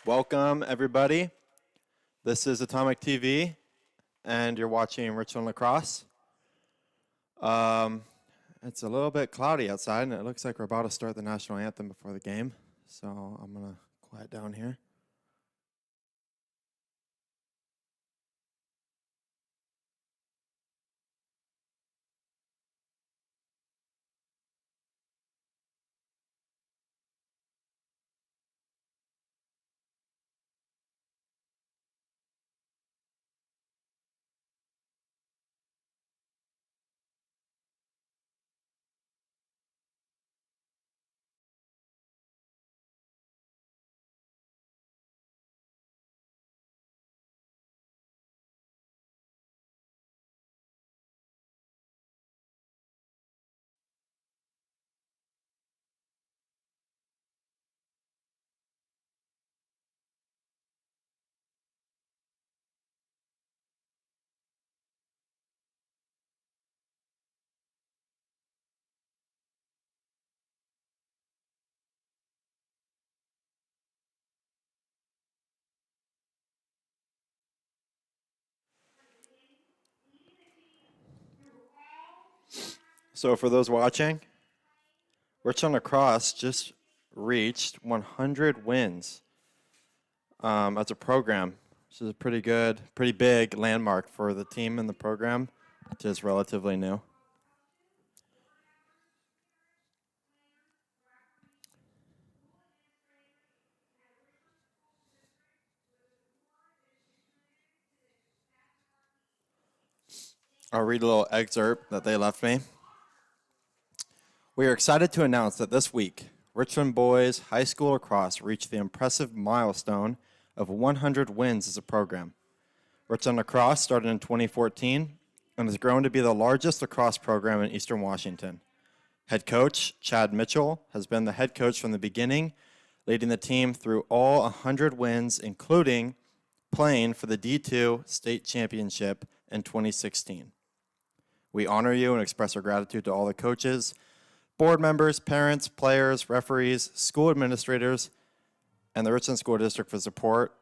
Welcome, everybody. This is Atomic TV, and you're watching Richland Lacrosse. It's a little bit cloudy outside, and it looks like we're about to start the national anthem before the game. So I'm going to quiet down here. So for those watching, Richland Lacrosse just reached 100 wins as a program. This is a pretty big landmark for the team and the program, which is relatively new. I'll read a little excerpt that they left me. We are excited to announce that this week, Richland Boys High School Lacrosse reached the impressive milestone of 100 wins as a program. Richland Lacrosse started in 2014 and has grown to be the largest lacrosse program in Eastern Washington. Head coach Chad Mitchell has been the head coach from the beginning, leading the team through all 100 wins, including playing for the D2 state championship in 2016. We honor you and express our gratitude to all the coaches, board members, parents, players, referees, school administrators, and the Richland School District for support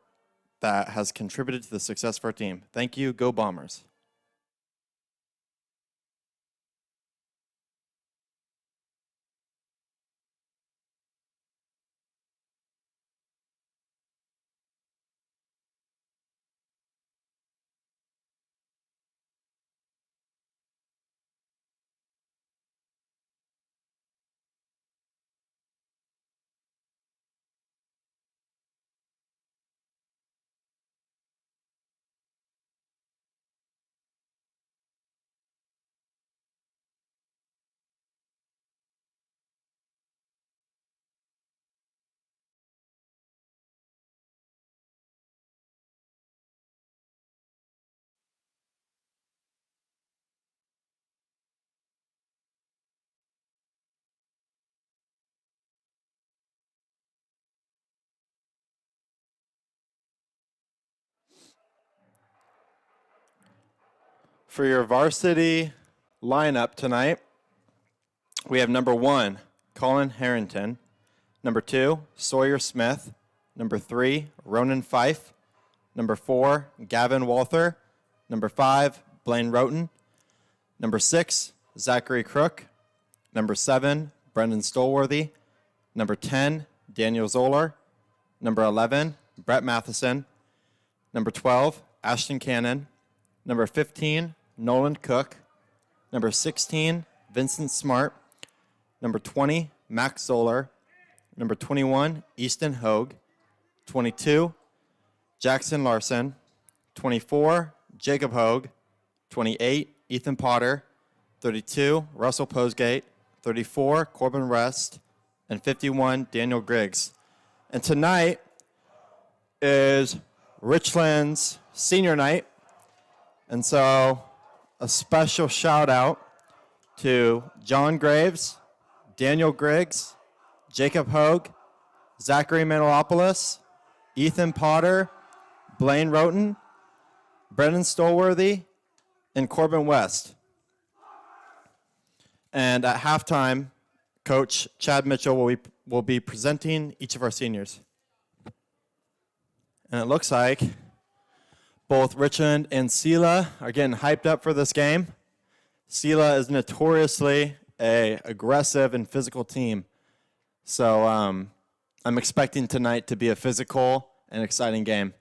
that has contributed to the success of our team. Thank you. Go Bombers. For your varsity lineup tonight, we have number 1, Colin Harrington. Number 2, Sawyer Smith. Number 3, Ronan Fife. Number 4, Gavin Walther. Number 5, Blaine Roten. Number 6, Zachary Crook. Number 7, Brendan Stolworthy. Number 10, Daniel Zoller. Number 11, Brett Matheson. Number 12, Ashton Cannon. Number 15, Nolan Cook. Number 16, Vincent Smart. Number 20, Max Zoller. Number 21, Easton Hogue. 22, Jackson Larson. 24, Jacob Hogue. 28, Ethan Potter. 32, Russell Posgate. 34, Corbin Rest. And 51, Daniel Griggs. And tonight is Richland's senior night. And so a special shout out to John Graves, Daniel Griggs, Jacob Hogue, Zachary Manilopoulos, Ethan Potter, Blaine Roten, Brendan Stolworthy, and Corbin West. And at halftime, Coach Chad Mitchell will be presenting each of our seniors. And it looks like both Richland and Selah are getting hyped up for this game. Selah is notoriously an aggressive and physical team. So I'm expecting tonight to be a physical and exciting game.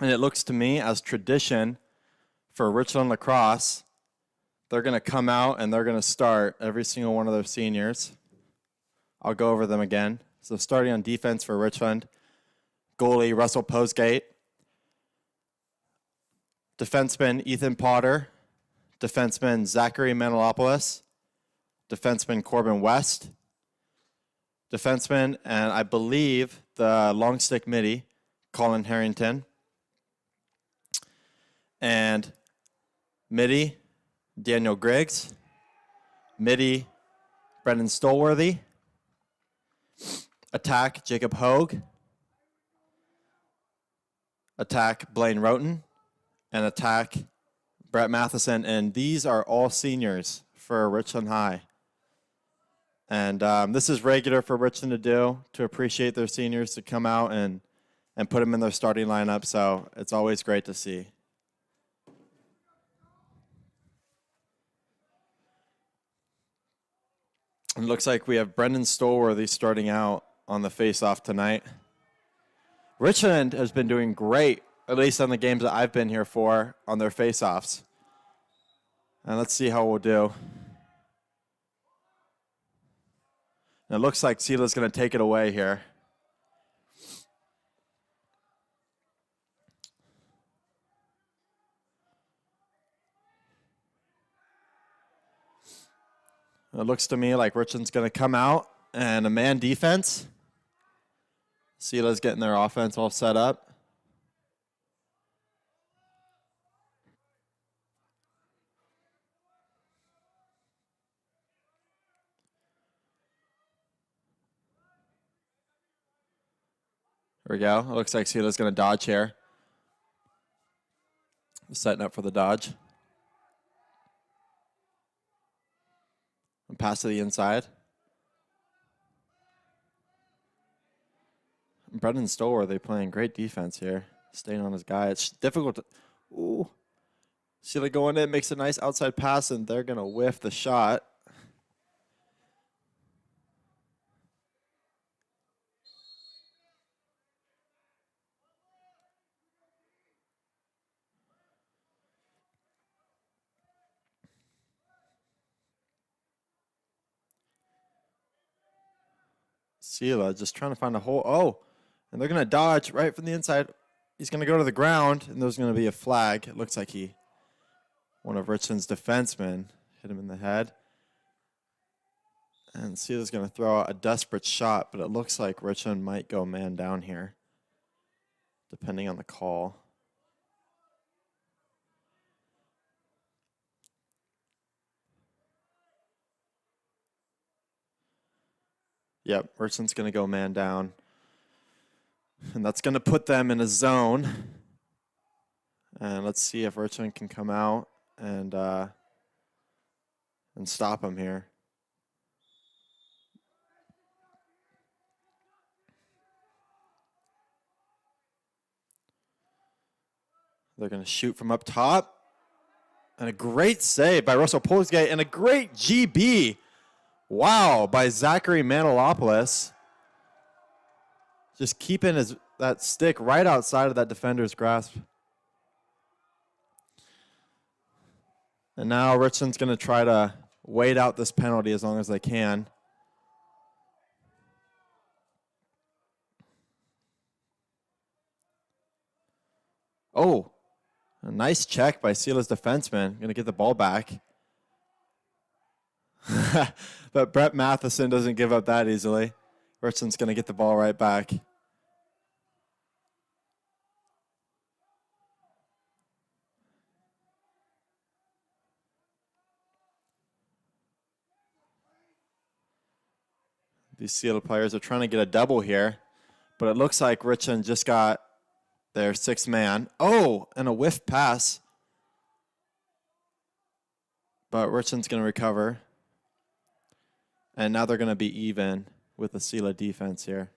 And it looks to me as tradition for Richland Lacrosse, they're going to come out and they're going to start every single one of their seniors. I'll go over them again. So starting on defense for Richland, goalie Russell Posgate, defenseman Ethan Potter, defenseman Zachary Manilopoulos, defenseman Corbin West, defenseman, and I believe the long stick midi, Colin Harrington, and midi, Daniel Griggs, midi, Brendan Stolworthy, attack, Jacob Hogue, attack, Blaine Roten, and attack, Brett Matheson. And these are all seniors for Richland High. And this is regular for Richland to do, to appreciate their seniors, to come out and put them in their starting lineup. So it's always great to see. It looks like we have Brendan Stolworthy starting out on the face-off tonight. Richland has been doing great, at least on the games that I've been here for, on their face-offs. And let's see how we'll do. And it looks like Selah's going to take it away here. It looks to me like Richland's going to come out and a man defense. Selah's getting their offense all set up. There we go. It looks like Selah's going to dodge here. Setting up for the dodge. And pass to the inside. Brendan Stolworthy playing great defense here. Staying on his guy. It's difficult to... Ooh. Selah going in, makes a nice outside pass, and they're going to whiff the shot. Selah just trying to find a hole. Oh, and they're going to dodge right from the inside. He's going to go to the ground, and there's going to be a flag. It looks like one of Richland's defensemen hit him in the head. And Selah's going to throw out a desperate shot, but it looks like Richland might go man down here, depending on the call. Yep, Richland's going to go man down. And that's going to put them in a zone. And let's see if Richland can come out and stop him here. They're going to shoot from up top. And a great save by Russell Posgate and a great GB. Wow, by Zachary Manilopoulos. Just keeping that stick right outside of that defender's grasp. And now Richland's going to try to wait out this penalty as long as they can. Oh, a nice check by Selah's defenseman. Going to get the ball back. But Brett Matheson doesn't give up that easily. Richland's going to get the ball right back. These Selah players are trying to get a double here, but it looks like Richland just got their sixth man. Oh, and a whiff pass. But Richland's going to recover. And now they're going to be even with the Selah defense here.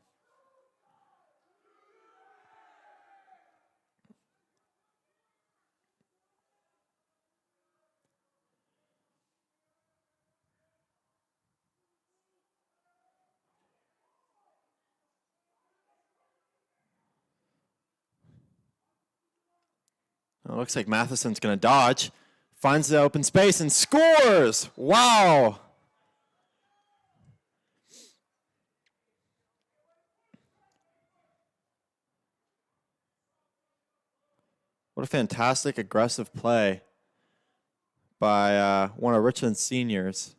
It looks like Matheson's going to dodge. Finds the open space and scores! Wow! What a fantastic aggressive play by one of Richland's seniors.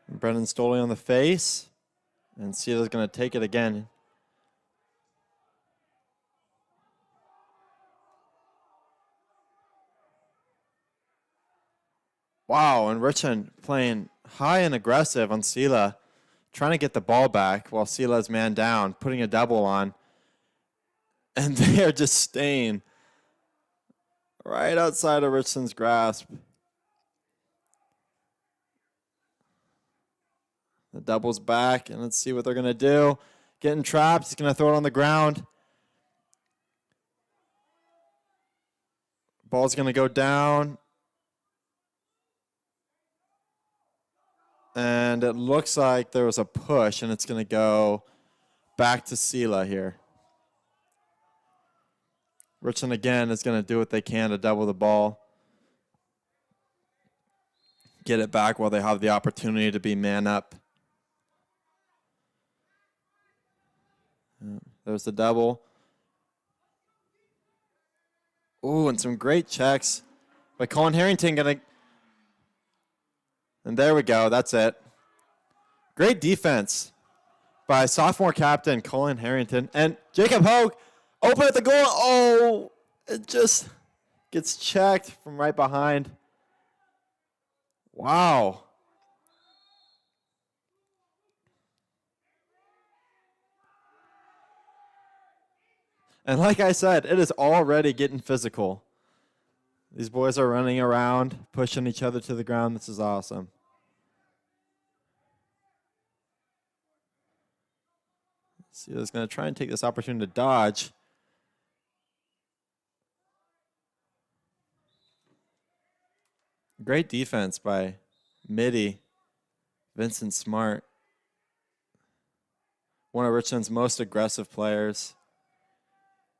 Brendan Stoley on the face. And Selah's going to take it again. Wow, and Richland playing high and aggressive on Selah, trying to get the ball back while Selah's man down, putting a double on. And they are just staying right outside of Richland's grasp. The double's back, and let's see what they're going to do. Getting trapped. He's going to throw it on the ground. Ball's going to go down. And it looks like there was a push, and it's going to go back to Selah here. Richland again is going to do what they can to double the ball. Get it back while they have the opportunity to be man up. There's the double. Ooh, and some great checks by Colin Harrington. And there we go. That's it. Great defense by sophomore captain Colin Harrington. And Jacob Hogue open at the goal. Oh, it just gets checked from right behind. Wow. And like I said, it is already getting physical. These boys are running around, pushing each other to the ground. This is awesome. Selah's going to try and take this opportunity to dodge. Great defense by Mitty, Vincent Smart. One of Richland's most aggressive players.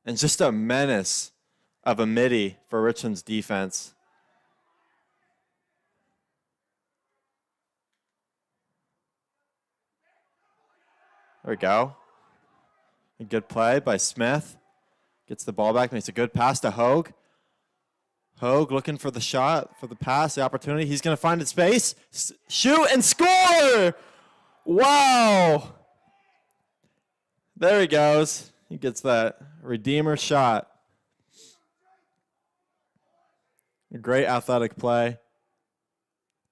And just a menace of a Mitty for Richland's defense. There we go. A good play by Smith. Gets the ball back, makes a good pass to Hogue. Hogue looking for the shot, for the pass, the opportunity. He's going to find his space, shoot, and score! Wow! There he goes. He gets that redeemer shot. A great athletic play.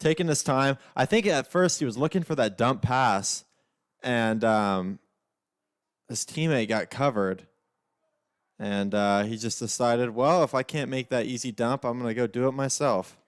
Taking his time. I think at first he was looking for that dump pass, and his teammate got covered. And he just decided, well, if I can't make that easy dump, I'm going to go do it myself.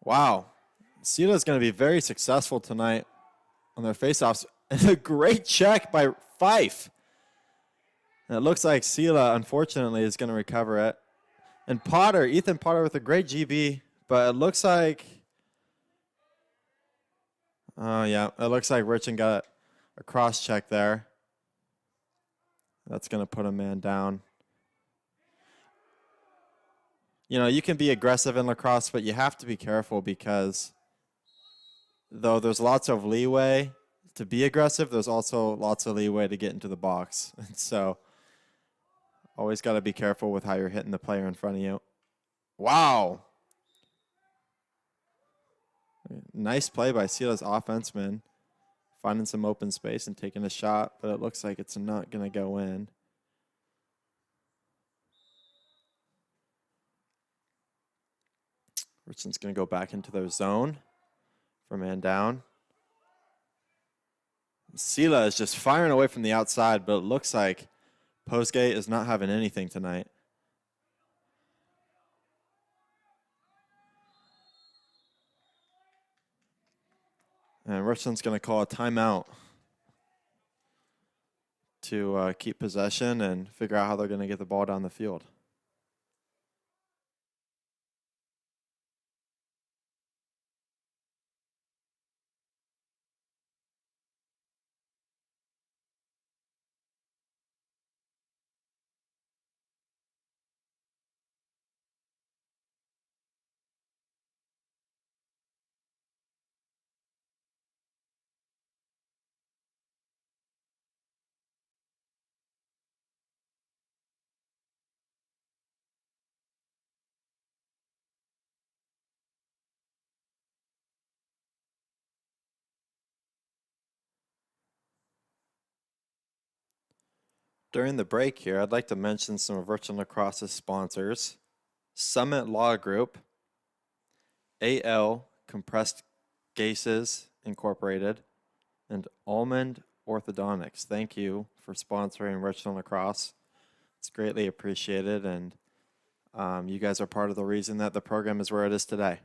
Wow. Selah's going to be very successful tonight on their faceoffs. And a great check by Fife. And it looks like Selah, unfortunately, is going to recover it. And Potter, Ethan Potter with a great GB, but it looks like Oh, yeah. It looks like Richland got a cross check there. That's going to put a man down. You know, you can be aggressive in lacrosse, but you have to be careful because though there's lots of leeway to be aggressive, there's also lots of leeway to get into the box. And so always got to be careful with how you're hitting the player in front of you. Wow. Nice play by Selah's offenseman, finding some open space and taking a shot, but it looks like it's not going to go in. Richland's going to go back into their zone for man down. Selah is just firing away from the outside, but it looks like Postgate is not having anything tonight. And Richland's going to call a timeout to keep possession and figure out how they're going to get the ball down the field. During the break here, I'd like to mention some of Richland Lacrosse's sponsors: Summit Law Group, AL Compressed Gases Incorporated, and Almond Orthodontics. Thank you for sponsoring Richland Lacrosse. It's greatly appreciated, and you guys are part of the reason that the program is where it is today.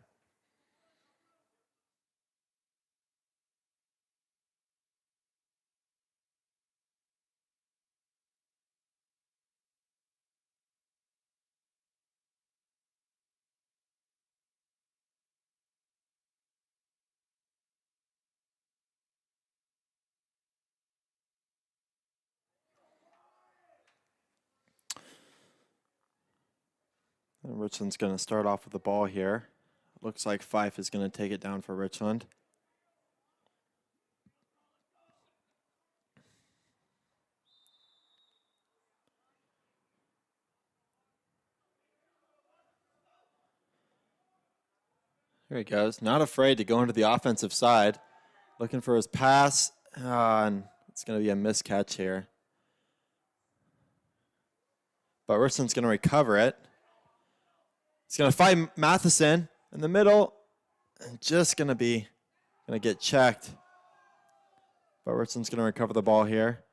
And Richland's going to start off with the ball here. Looks like Fife is going to take it down for Richland. Here he goes. Not afraid to go into the offensive side. Looking for his pass. And it's going to be a miscatch here. But Richland's going to recover it. He's going to find Matheson in the middle. And just going to get checked. But Richland's going to recover the ball here.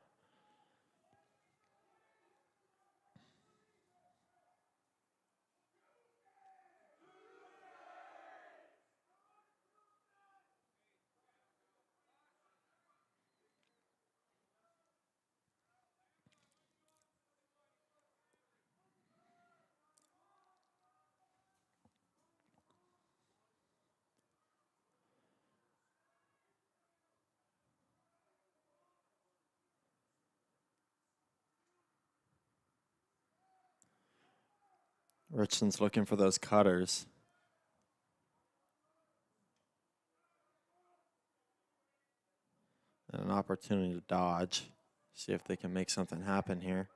Richland's looking for those cutters. And an opportunity to dodge. See if they can make something happen here.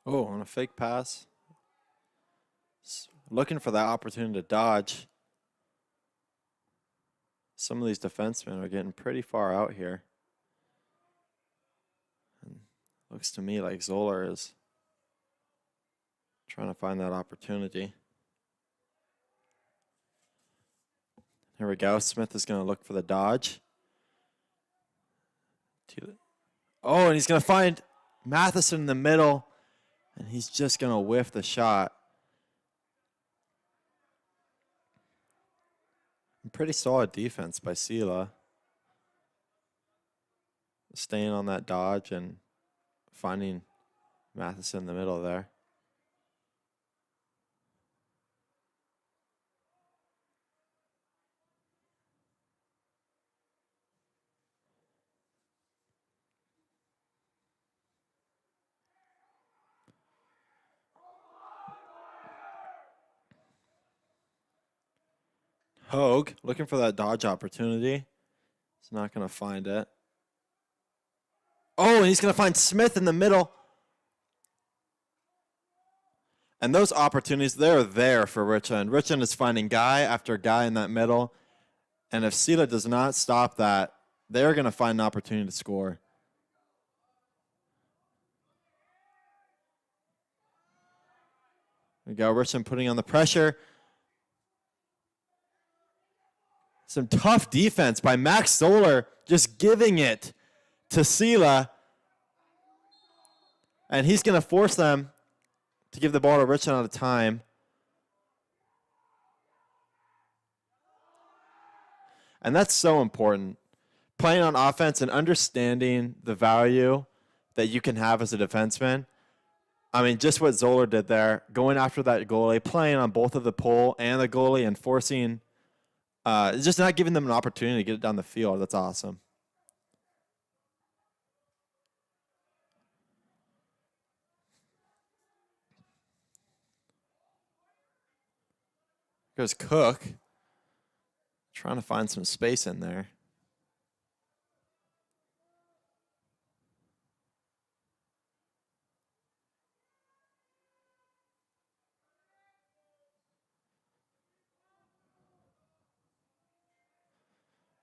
Oh, on a fake pass. Looking for that opportunity to dodge. Some of these defensemen are getting pretty far out here. And looks to me like Zoller is trying to find that opportunity. Here we go. Smith is going to look for the dodge. Oh, and he's going to find Matheson in the middle. And he's just going to whiff the shot. Pretty solid defense by Selah. staying on that dodge and finding Matheson in the middle there. Hogue looking for that dodge opportunity. He's not going to find it. Oh, and he's going to find Smith in the middle. And those opportunities, they're there for Richland. Richland is finding guy after guy in that middle. And if Selah does not stop that, they're going to find an opportunity to score. There we go. Richland putting on the pressure. Some tough defense by Max Solar, just giving it to Selah. And he's going to force them to give the ball to Richland out of time. And that's so important. Playing on offense and understanding the value that you can have as a defenseman. I mean, just what Zoller did there, going after that goalie, playing on both of the pole and the goalie and forcing, just not giving them an opportunity to get it down the field. That's awesome. Here's Cook trying to find some space in there.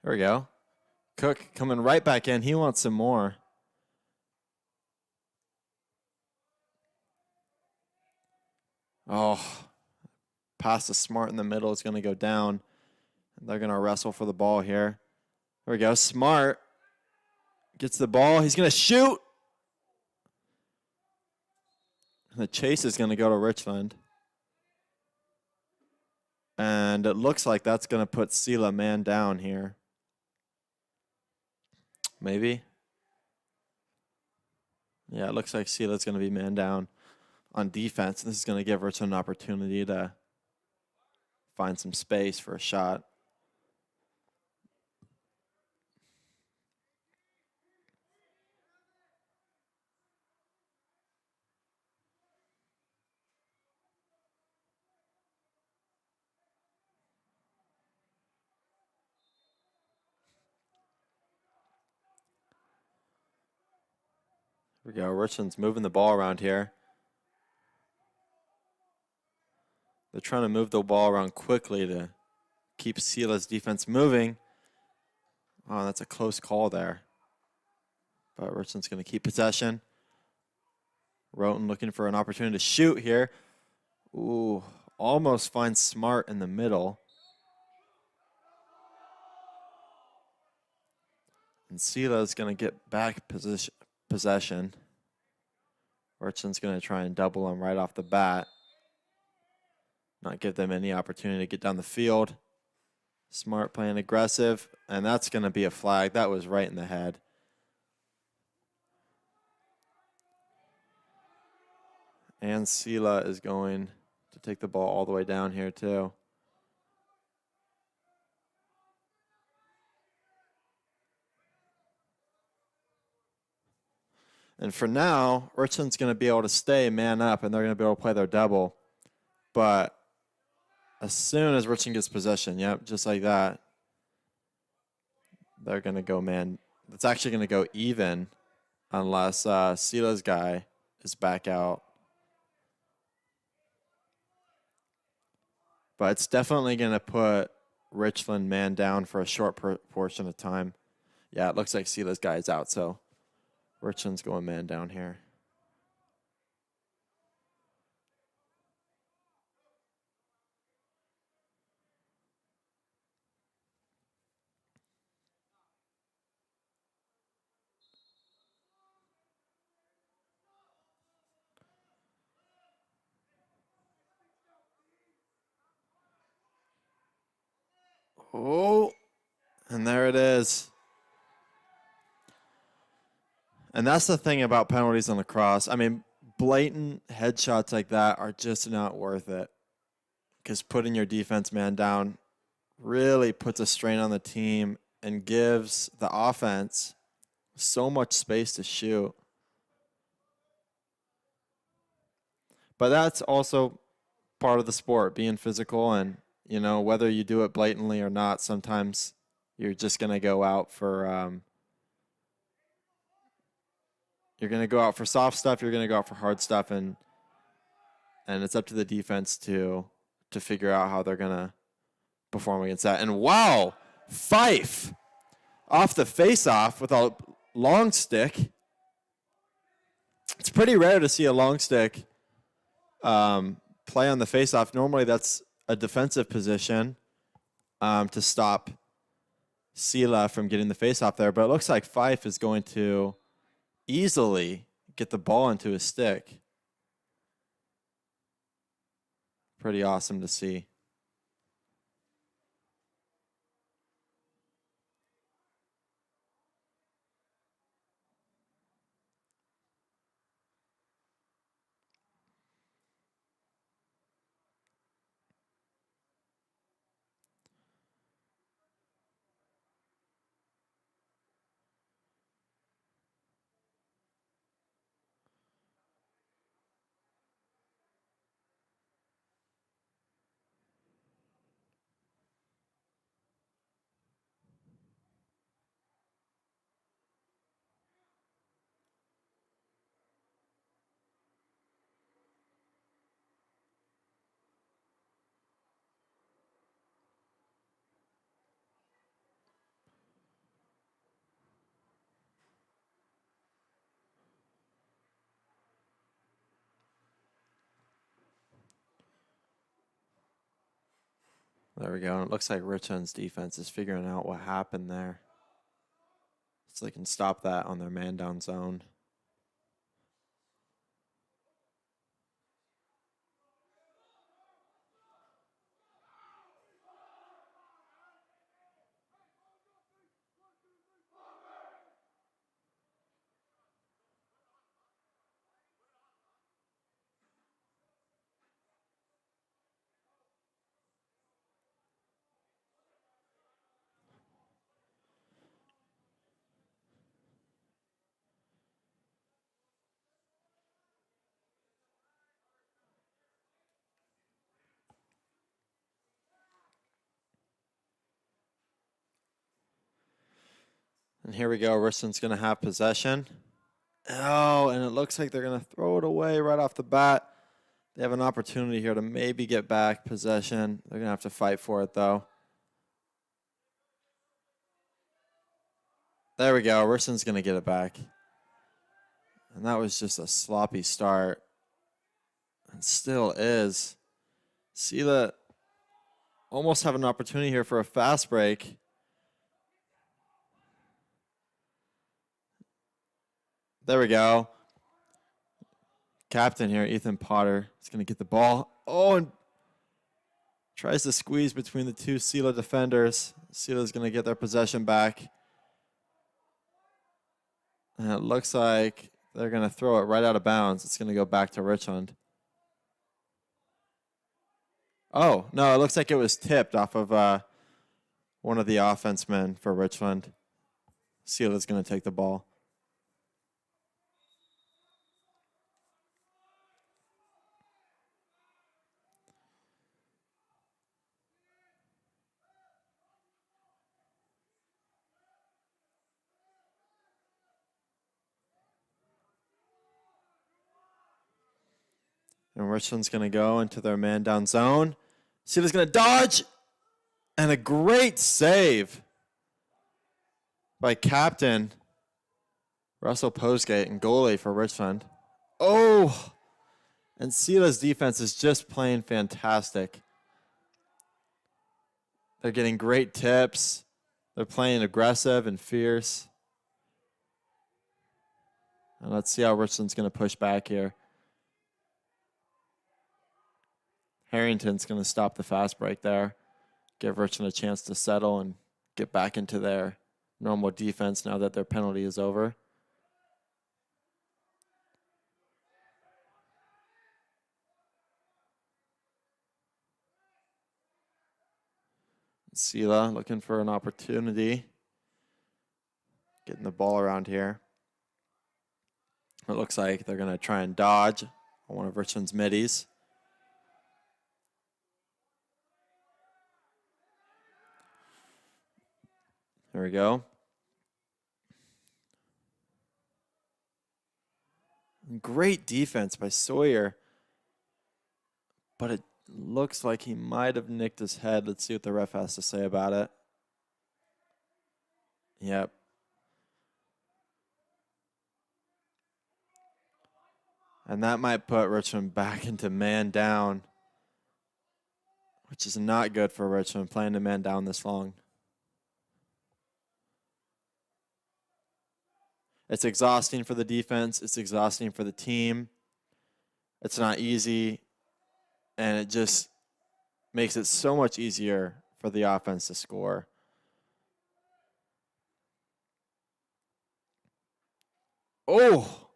There we go. Cook coming right back in. He wants some more. Oh, pass to Smart in the middle is going to go down. And they're going to wrestle for the ball here. There we go. Smart gets the ball. He's going to shoot. And the chase is going to go to Richland. And it looks like that's going to put Selah man down here. Maybe. Yeah, it looks like Selah's going to be man down on defense. This is going to give Richland an opportunity to find some space for a shot. Here we go. Richland's moving the ball around here. They're trying to move the ball around quickly to keep Selah's defense moving. Oh, that's a close call there. But Richland's going to keep possession. Roten looking for an opportunity to shoot here. Ooh, almost finds Smart in the middle. And Selah's going to get back possession. Richland's going to try and double them right off the bat. Not give them any opportunity to get down the field. Smart playing aggressive, and that's going to be a flag. That was right in the head. And Selah is going to take the ball all the way down here too. And for now, Richland's going to be able to stay man up, and they're going to be able to play their double. But as soon as Richland gets possession, yep, just like that, they're going to go man. It's actually going to go even unless Selah's guy is back out. But it's definitely going to put Richland man down for a short portion of time. Yeah, it looks like Selah's guy is out, so Richland's going man down here. Oh, and there it is. And that's the thing about penalties in lacrosse. I mean, blatant headshots like that are just not worth it, because putting your defense man down really puts a strain on the team and gives the offense so much space to shoot. But that's also part of the sport, being physical, and whether you do it blatantly or not, sometimes you're just going to go out for soft stuff, you're going to go out for hard stuff, and it's up to the defense to figure out how they're going to perform against that. And wow, Fife off the face-off with a long stick. It's pretty rare to see a long stick play on the face-off. Normally that's a defensive position to stop Selah from getting the face-off there. But it looks like Fife is going to easily get the ball into his stick. Pretty awesome to see. There we go. And it looks like Richland's defense is figuring out what happened there, so they can stop that on their man down zone. And here we go. Richland's going to have possession. Oh, and it looks like they're going to throw it away right off the bat. They have an opportunity here to maybe get back possession. They're going to have to fight for it, though. There we go. Richland's going to get it back. And that was just a sloppy start. And still is. Selah almost have an opportunity here for a fast break. There we go. Captain here, Ethan Potter, is going to get the ball. Oh, and tries to squeeze between the two Selah defenders. Selah's going to get their possession back. And it looks like they're going to throw it right out of bounds. It's going to go back to Richland. Oh, no, it looks like it was tipped off of one of the offense men for Richland. Selah's going to take the ball. And Richland's going to go into their man down zone. Selah's going to dodge. And a great save by captain Russell Postgate and goalie for Richland. Oh, and Selah's defense is just playing fantastic. They're getting great tips. They're playing aggressive and fierce. And let's see how Richland's going to push back here. Harrington's going to stop the fast break there, give Richland a chance to settle and get back into their normal defense now that their penalty is over. Selah looking for an opportunity. Getting the ball around here. It looks like they're going to try and dodge on one of Richland's middies. There we go. Great defense by Sawyer. But it looks like he might have nicked his head. Let's see what the ref has to say about it. Yep. And that might put Richland back into man down, which is not good for Richland, playing a man down this long. It's exhausting for the defense. It's exhausting for the team. It's not easy. And it just makes it so much easier for the offense to score. Oh!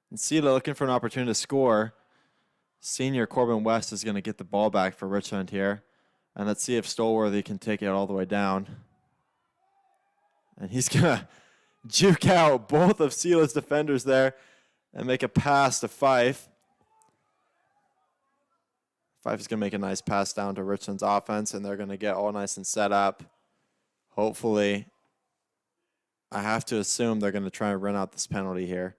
And Selah looking for an opportunity to score. Senior Corbin West is going to get the ball back for Richland here. And let's see if Stolworthy can take it all the way down. And he's going to juke out both of Selah's defenders there and make a pass to Fife. Fife is going to make a nice pass down to Richland's offense, and they're going to get all nice and set up. Hopefully, I have to assume they're going to try and run out this penalty here.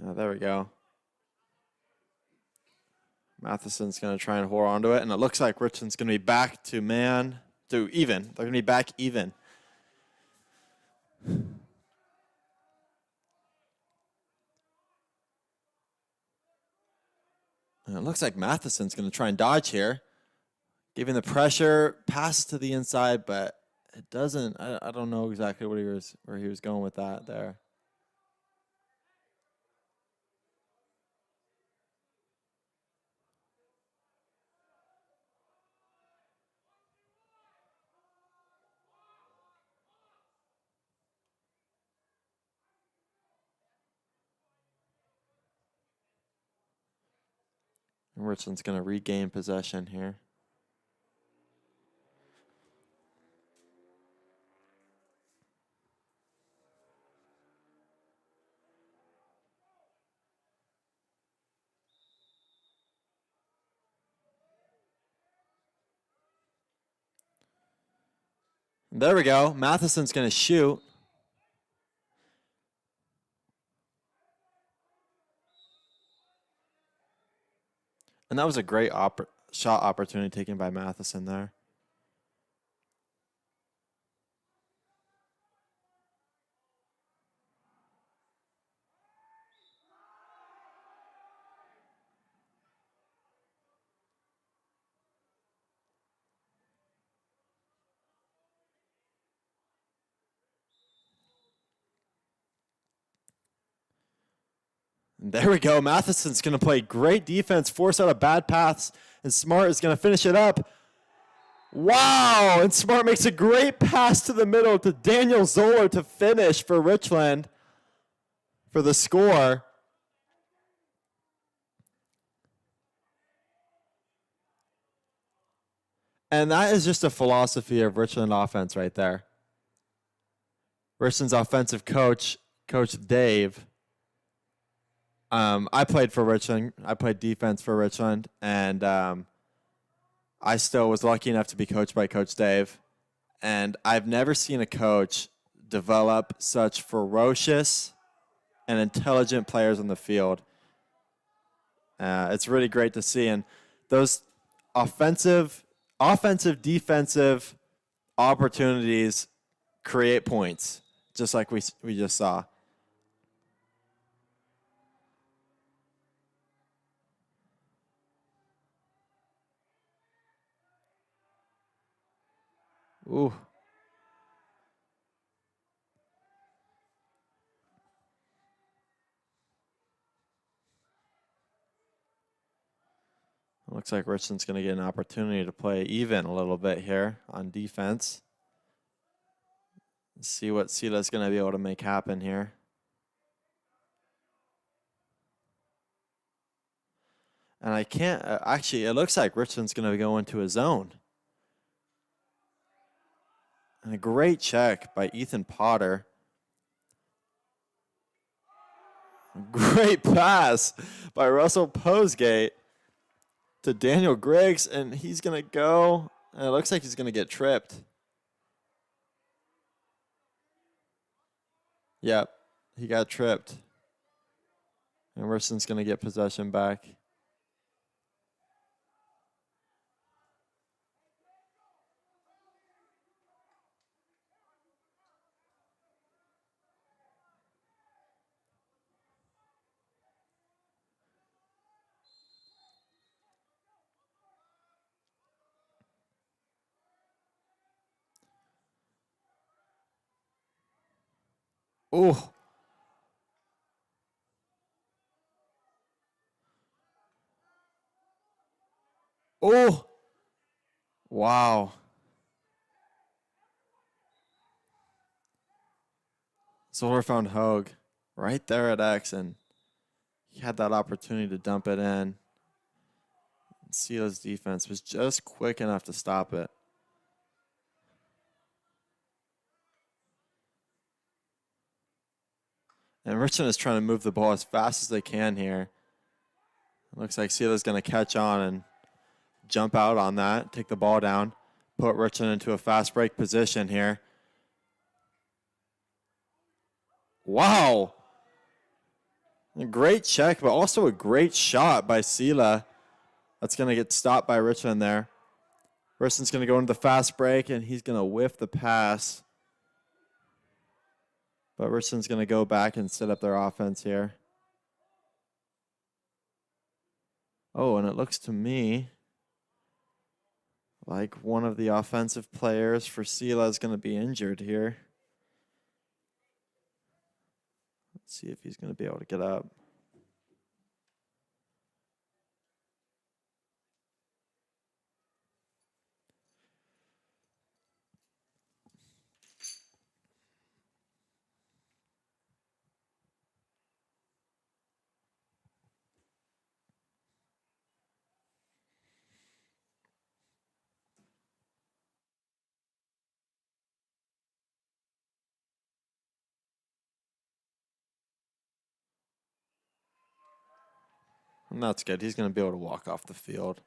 There we go. Matheson's going to try and hold on to it, and it looks like Richland's going to be back to even. They're going to be back even. And it looks like Matheson's going to try and dodge here. Giving the pressure, passes to the inside, but it doesn't. I don't know exactly where he was going with that there. And Richland's going to regain possession here. There we go. Matheson's going to shoot. And that was a great shot opportunity taken by Matheson there. And there we go. Matheson's going to play great defense, force out of bad paths, and Smart is going to finish it up. Wow! And Smart makes a great pass to the middle to Daniel Zoller to finish for Richland for the score. And that is just a philosophy of Richland offense right there. Richland's offensive coach, Coach Dave. I played for Richland. I played defense for Richland, and I still was lucky enough to be coached by Coach Dave. And I've never seen a coach develop such ferocious and intelligent players on the field. It's really great to see. And those offensive, defensive opportunities create points, just like we just saw. Ooh. Looks like Richland's going to get an opportunity to play even a little bit here on defense. Let's see what Selah's going to be able to make happen here. And I can't, actually, it looks like Richland's going to go into a zone. And a great check by Ethan Potter. Great pass by Russell Posegate to Daniel Griggs, and he's going to go, and it looks like he's going to get tripped. Yep, he got tripped. And Richland's going to get possession back. Oh. Oh. Wow. Zoller found Hogue right there at X, and he had that opportunity to dump it in. Selah's defense was just quick enough to stop it. And Richland is trying to move the ball as fast as they can here. It looks like Selah's going to catch on and jump out on that, take the ball down, put Richland into a fast break position here. Wow. A great check, but also a great shot by Selah. That's going to get stopped by Richland there. Richland's going to go into the fast break, and he's going to whiff the pass. But Richland's going to go back and set up their offense here. Oh, and it looks to me like one of the offensive players for Selah is going to be injured here. Let's see if he's going to be able to get up. And that's good. He's going to be able to walk off the field.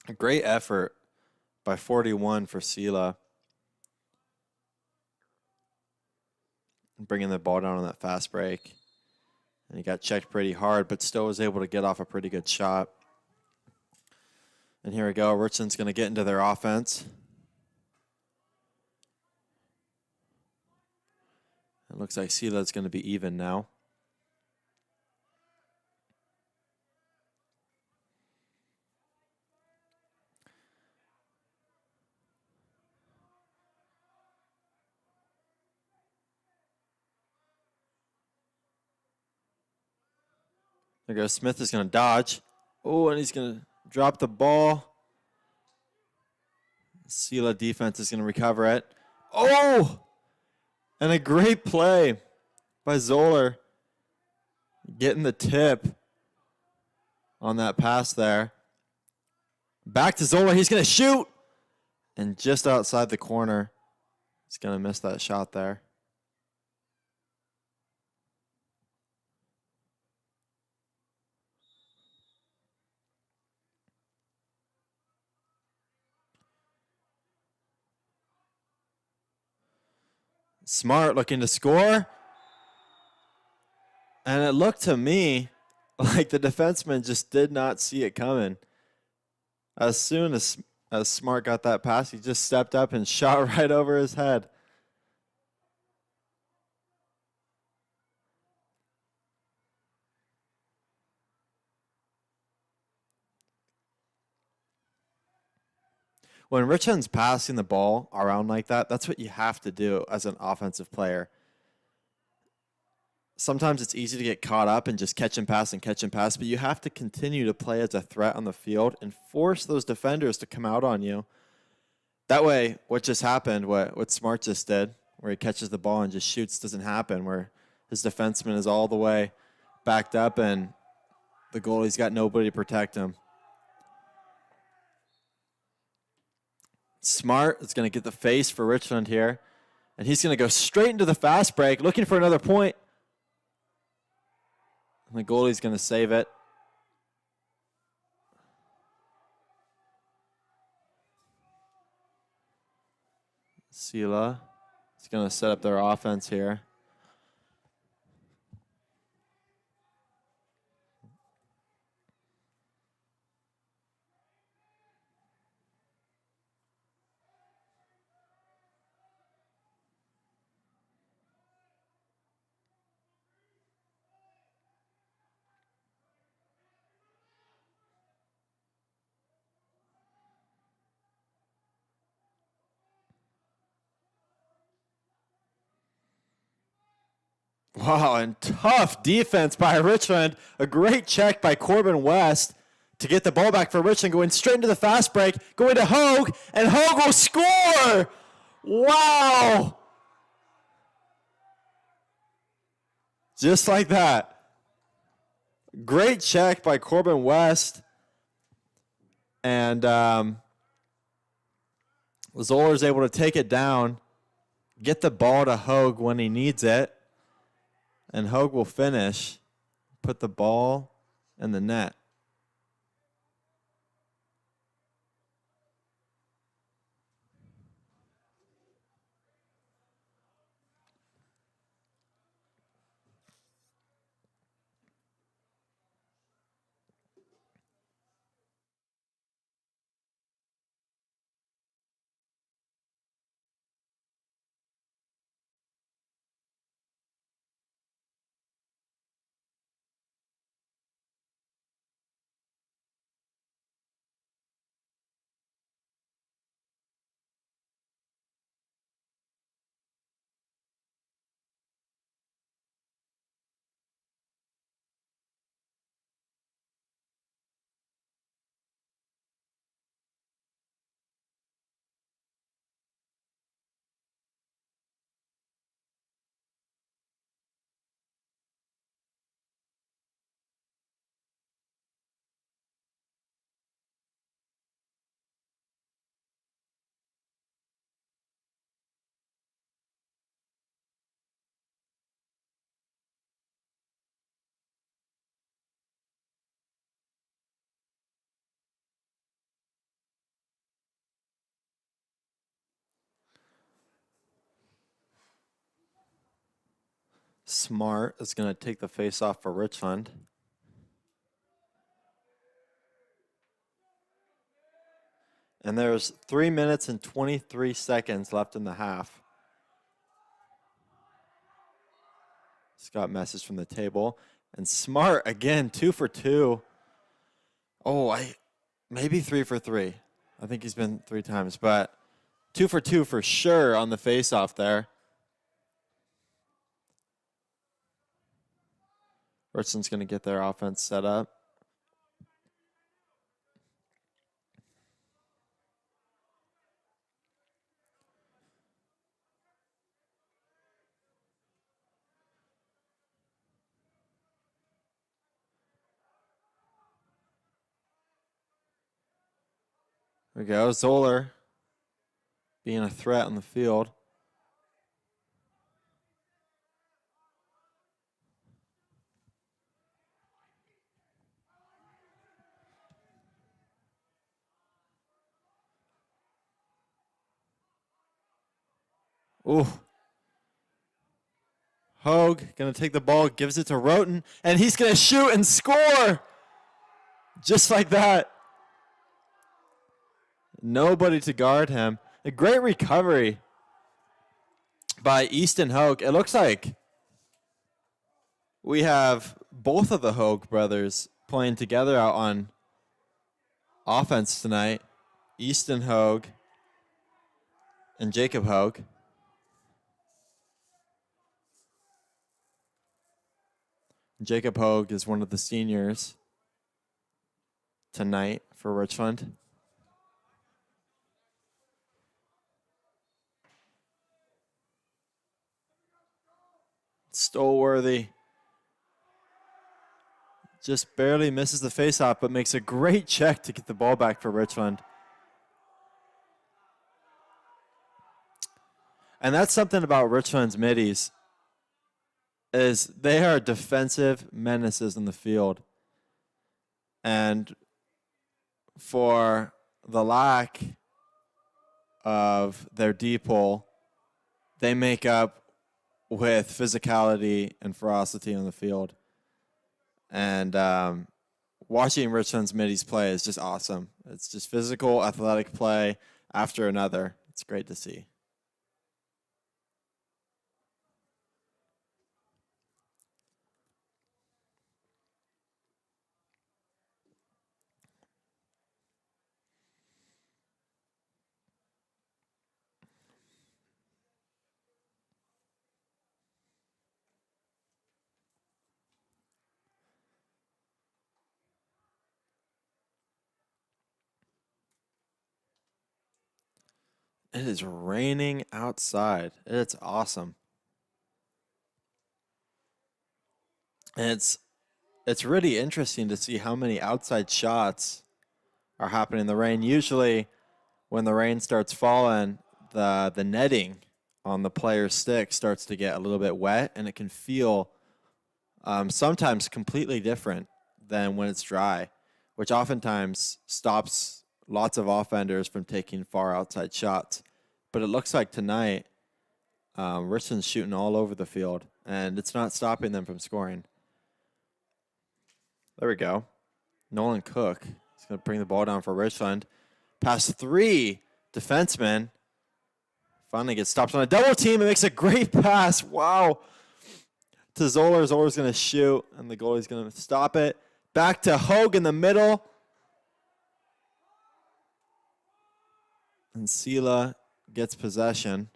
A great effort by 41 for Selah. Bringing the ball down on that fast break. And he got checked pretty hard, but still was able to get off a pretty good shot. And here we go. Richland's going to get into their offense. It looks like Selah's going to be even now. There goes Smith is going to dodge. Oh, and he's going to drop the ball. Selah defense is going to recover it. Oh! And a great play by Zoller. Getting the tip on that pass there. Back to Zoller. He's going to shoot. And just outside the corner, he's going to miss that shot there. Smart looking to score. And it looked to me like the defenseman just did not see it coming. As soon as Smart got that pass, he just stepped up and shot right over his head. when Richland's passing the ball around like that, that's what you have to do as an offensive player. Sometimes it's easy to get caught up and just catch and pass, but you have to continue to play as a threat on the field and force those defenders to come out on you. That way, what just happened, what Smart just did, where he catches the ball and just shoots, doesn't happen, where his defenseman is all the way backed up and the goalie's got nobody to protect him. Smart is going to get the face for Richland here, and he's going to go straight into the fast break, looking for another point. And the goalie's going to save it. Selah is going to set up their offense here. Wow, and tough defense by Richland. A great check by Corbin West to get the ball back for Richland, going straight into the fast break, going to Hogue, and Hogue will score! Wow! Just like that. Great check by Corbin West. And Zoller's able to take it down, get the ball to Hogue when he needs it. And Hogue will finish, put the ball in the net. Smart is going to take the face off for Richland. And there's 3 minutes and 23 seconds left in the half. Scott message from the table. And Smart, again, 2 for 2. Oh, maybe 3 for 3. I think he's been 3 times, but 2 for 2 for sure on the face-off there. Richland's going to get their offense set up. There we go. Zoller being a threat on the field. Ooh. Hogue going to take the ball, gives it to Roten, and he's going to shoot and score. Just like that. Nobody to guard him. A great recovery by Easton Hogue. It looks like we have both of the Hogue brothers playing together out on offense tonight. Easton Hogue And Jacob Hogue. Jacob Hogue is one of the seniors tonight for Richland. Stolworthy just barely misses the faceoff, but makes a great check to get the ball back for Richland. And that's something about Richland's middies, is they are defensive menaces in the field. And for the lack of their D-pole, they make up with physicality and ferocity on the field. And watching Richland's middies play is just awesome. It's just physical, athletic play after another. It's great to see. It is raining outside. It's awesome. And it's really interesting to see how many outside shots are happening in the rain. Usually when the rain starts falling, the netting on the player's stick starts to get a little bit wet, and it can feel sometimes completely different than when it's dry, which oftentimes stops lots of offenders from taking far outside shots. But it looks like tonight, Richland's shooting all over the field, and it's not stopping them from scoring. There we go. Nolan Cook is going to bring the ball down for Richland. Past three defensemen. Finally gets stopped on a double team and makes a great pass. Wow. To Zoller. Zoller's going to shoot, and the goalie's going to stop it. Back to Hogue in the middle. And Selah gets possession.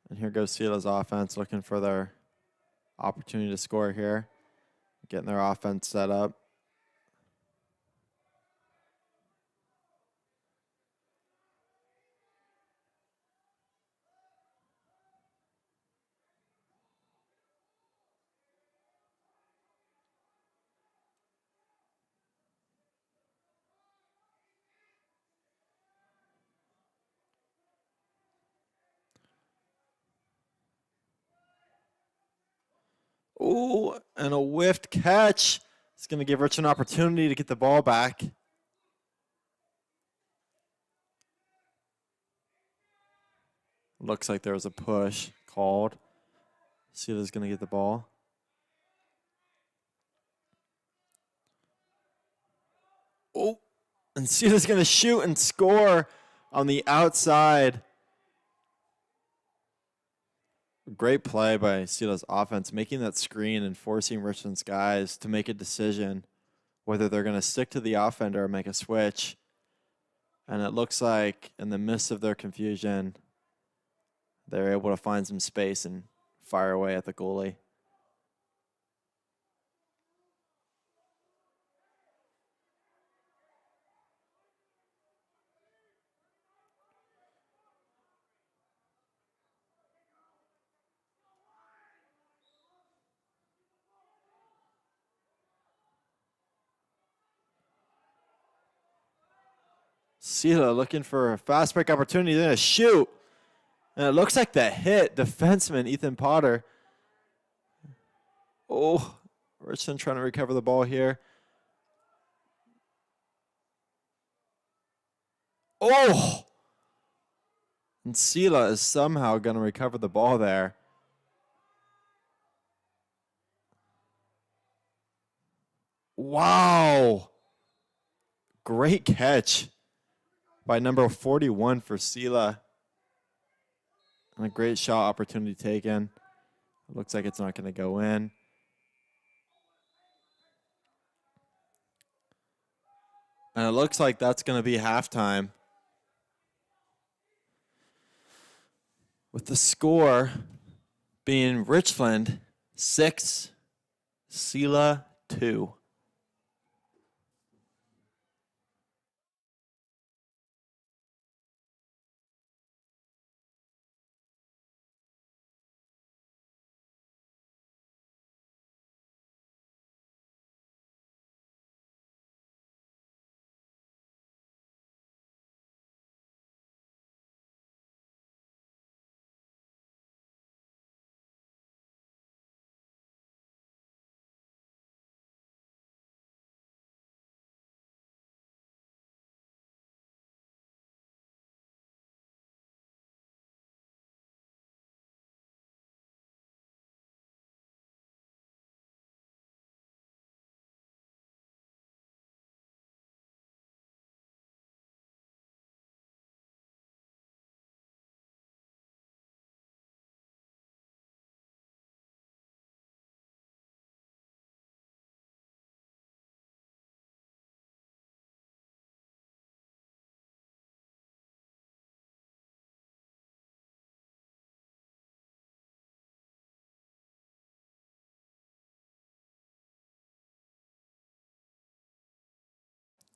And here goes Selah's offense, looking for their opportunity to score here. Getting their offense set up. Ooh, and a whiffed catch. It's going to give Rich an opportunity to get the ball back. Looks like there was a push called. Selah's going to get the ball. Oh, and Selah's going to shoot and score on the outside. Great play by Selah's offense, making that screen and forcing Richland's guys to make a decision whether they're going to stick to the offender or make a switch. And it looks like in the midst of their confusion, they're able to find some space and fire away at the goalie. Selah looking for a fast break opportunity, then a shoot. And it looks like that hit defenseman Ethan Potter. Oh, Richland trying to recover the ball here. Oh! And Selah is somehow going to recover the ball there. Wow. Great catch by number 41 for Selah. And a great shot opportunity taken. It looks like it's not going to go in. And it looks like that's going to be halftime. With the score being Richland 6, Selah 2.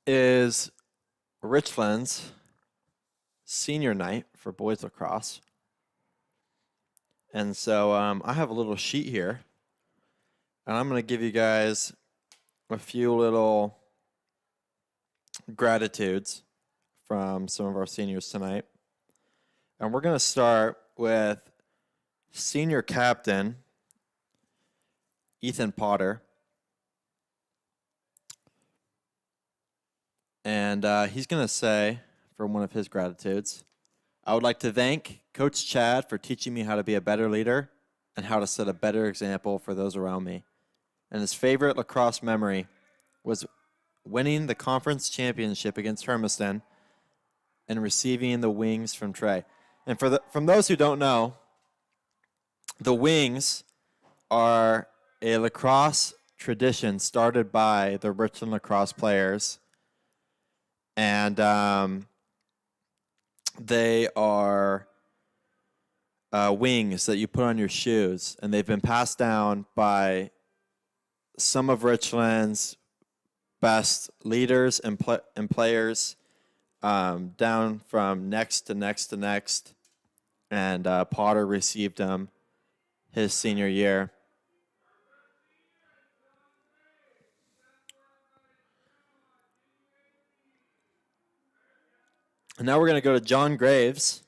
Is Richland's senior night for boys lacrosse. And so I have a little sheet here, and I'm going to give you guys a few little gratitudes from some of our seniors tonight. And we're going to start with senior captain Ethan Potter. And he's going to say, for one of his gratitudes, I would like to thank Coach Chad for teaching me how to be a better leader and how to set a better example for those around me. And his favorite lacrosse memory was winning the conference championship against Hermiston and receiving the wings from Trey. And from those who don't know, the wings are a lacrosse tradition started by the Richland lacrosse players. And they are wings that you put on your shoes, and they've been passed down by some of Richland's best leaders and players, down from next to next to next. And Potter received them his senior year. And now we're going to go to John Graves.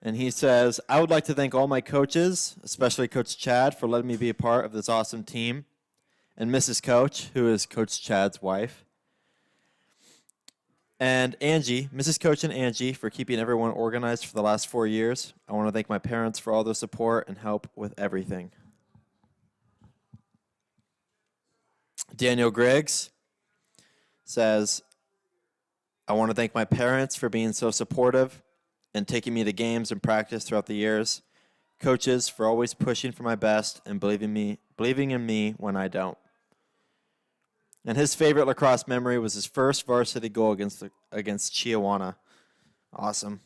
And he says, I would like to thank all my coaches, especially Coach Chad, for letting me be a part of this awesome team. And Mrs. Coach, who is Coach Chad's wife. And Angie, Mrs. Coach and Angie, for keeping everyone organized for the last 4 years. I want to thank my parents for all their support and help with everything. Daniel Griggs says, I want to thank my parents for being so supportive and taking me to games and practice throughout the years. Coaches for always pushing for my best and believing in me when I don't. And his favorite lacrosse memory was his first varsity goal against Chiawana. Awesome.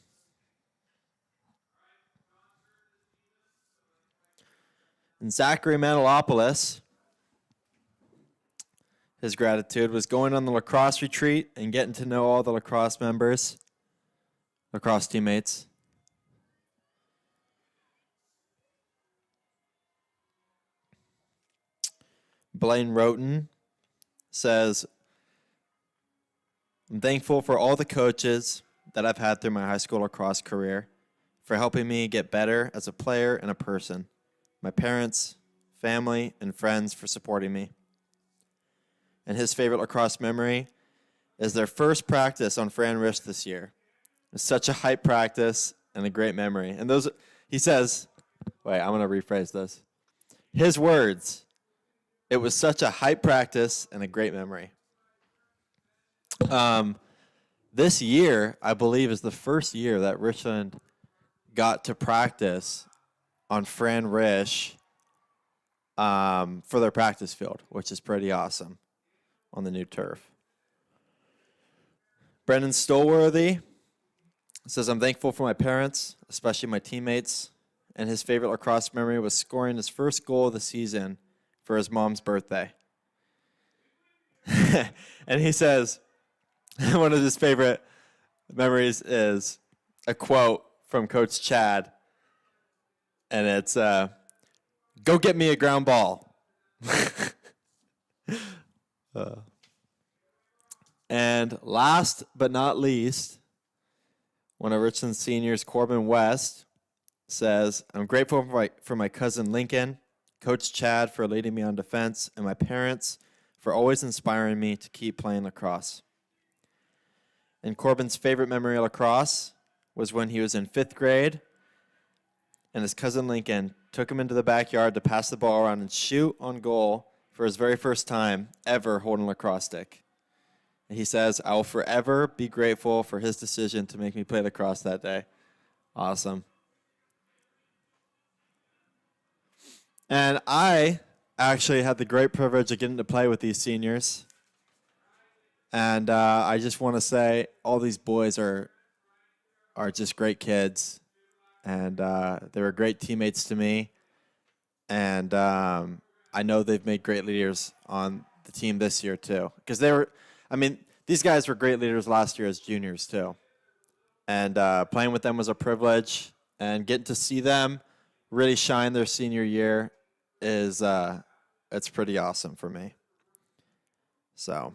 And Zachary Manilopoulos, his gratitude was going on the lacrosse retreat and getting to know all the lacrosse members, lacrosse teammates. Blaine Roten says, I'm thankful for all the coaches that I've had through my high school lacrosse career for helping me get better as a player and a person. My parents, family, and friends for supporting me. And his favorite lacrosse memory is their first practice on Fran Rish this year. It's such a hype practice and a great memory. And those, he says, wait, I'm going to rephrase this. His words, it was such a hype practice and a great memory. This year, I believe, is the first year that Richland got to practice on Fran Rish for their practice field, which is pretty awesome on the new turf. Brendan Stolworthy says, I'm thankful for my parents, especially my teammates, and his favorite lacrosse memory was scoring his first goal of the season for his mom's birthday. And he says, one of his favorite memories is a quote from Coach Chad, and it's, go get me a ground ball. And last but not least, one of Richland's seniors, Corbin West, says, I'm grateful for my cousin Lincoln, Coach Chad for leading me on defense, and my parents for always inspiring me to keep playing lacrosse. And Corbin's favorite memory of lacrosse was when he was in 5th grade, and his cousin Lincoln took him into the backyard to pass the ball around and shoot on goal for his very first time ever holding a lacrosse stick. And he says, I will forever be grateful for his decision to make me play lacrosse that day. Awesome. And I actually had the great privilege of getting to play with these seniors. And I just want to say all these boys are just great kids. And they were great teammates to me. And I know they've made great leaders on the team this year, too. Because these guys were great leaders last year as juniors, too. And playing with them was a privilege. And getting to see them really shine their senior year is it's pretty awesome for me. So.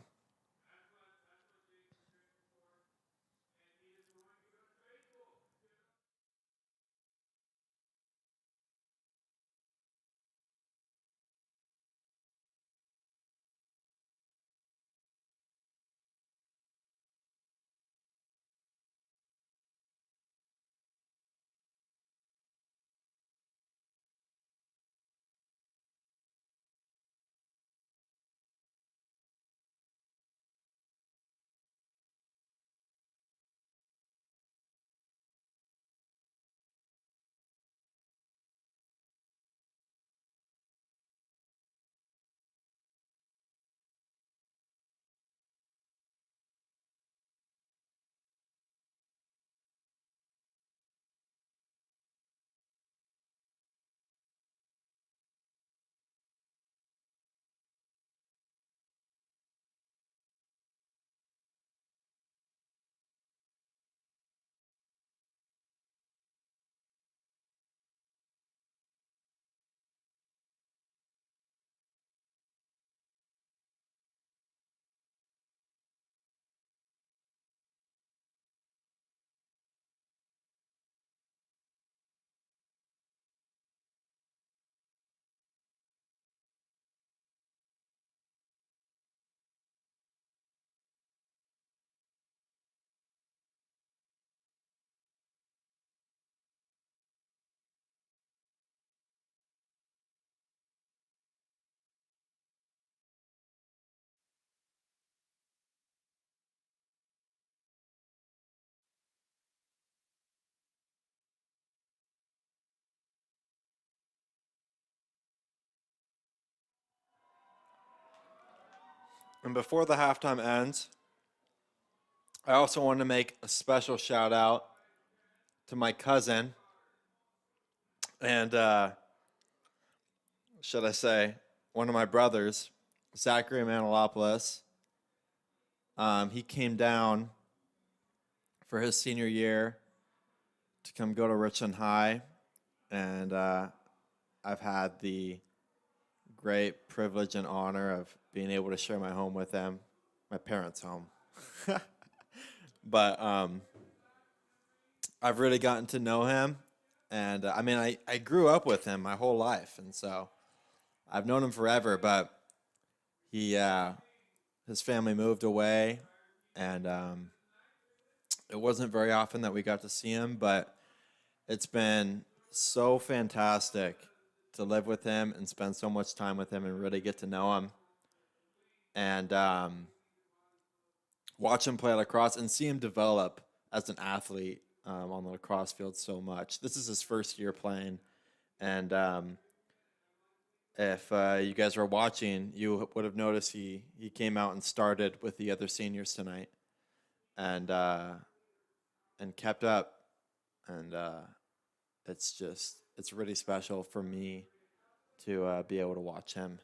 And before the halftime ends, I also want to make a special shout out to my cousin and, should I say, one of my brothers, Zachary Manilopoulos. He came down for his senior year to come go to Richland High, and I've had the great privilege and honor of being able to share my home with them, my parents' home. But I've really gotten to know him, and I grew up with him my whole life, and so I've known him forever. But his family moved away, and it wasn't very often that we got to see him, but it's been so fantastic to live with him and spend so much time with him and really get to know him and watch him play lacrosse and see him develop as an athlete on the lacrosse field so much. This is his first year playing, and if you guys were watching, you would have noticed he came out and started with the other seniors tonight. and kept up, and it's really special for me to be able to watch him.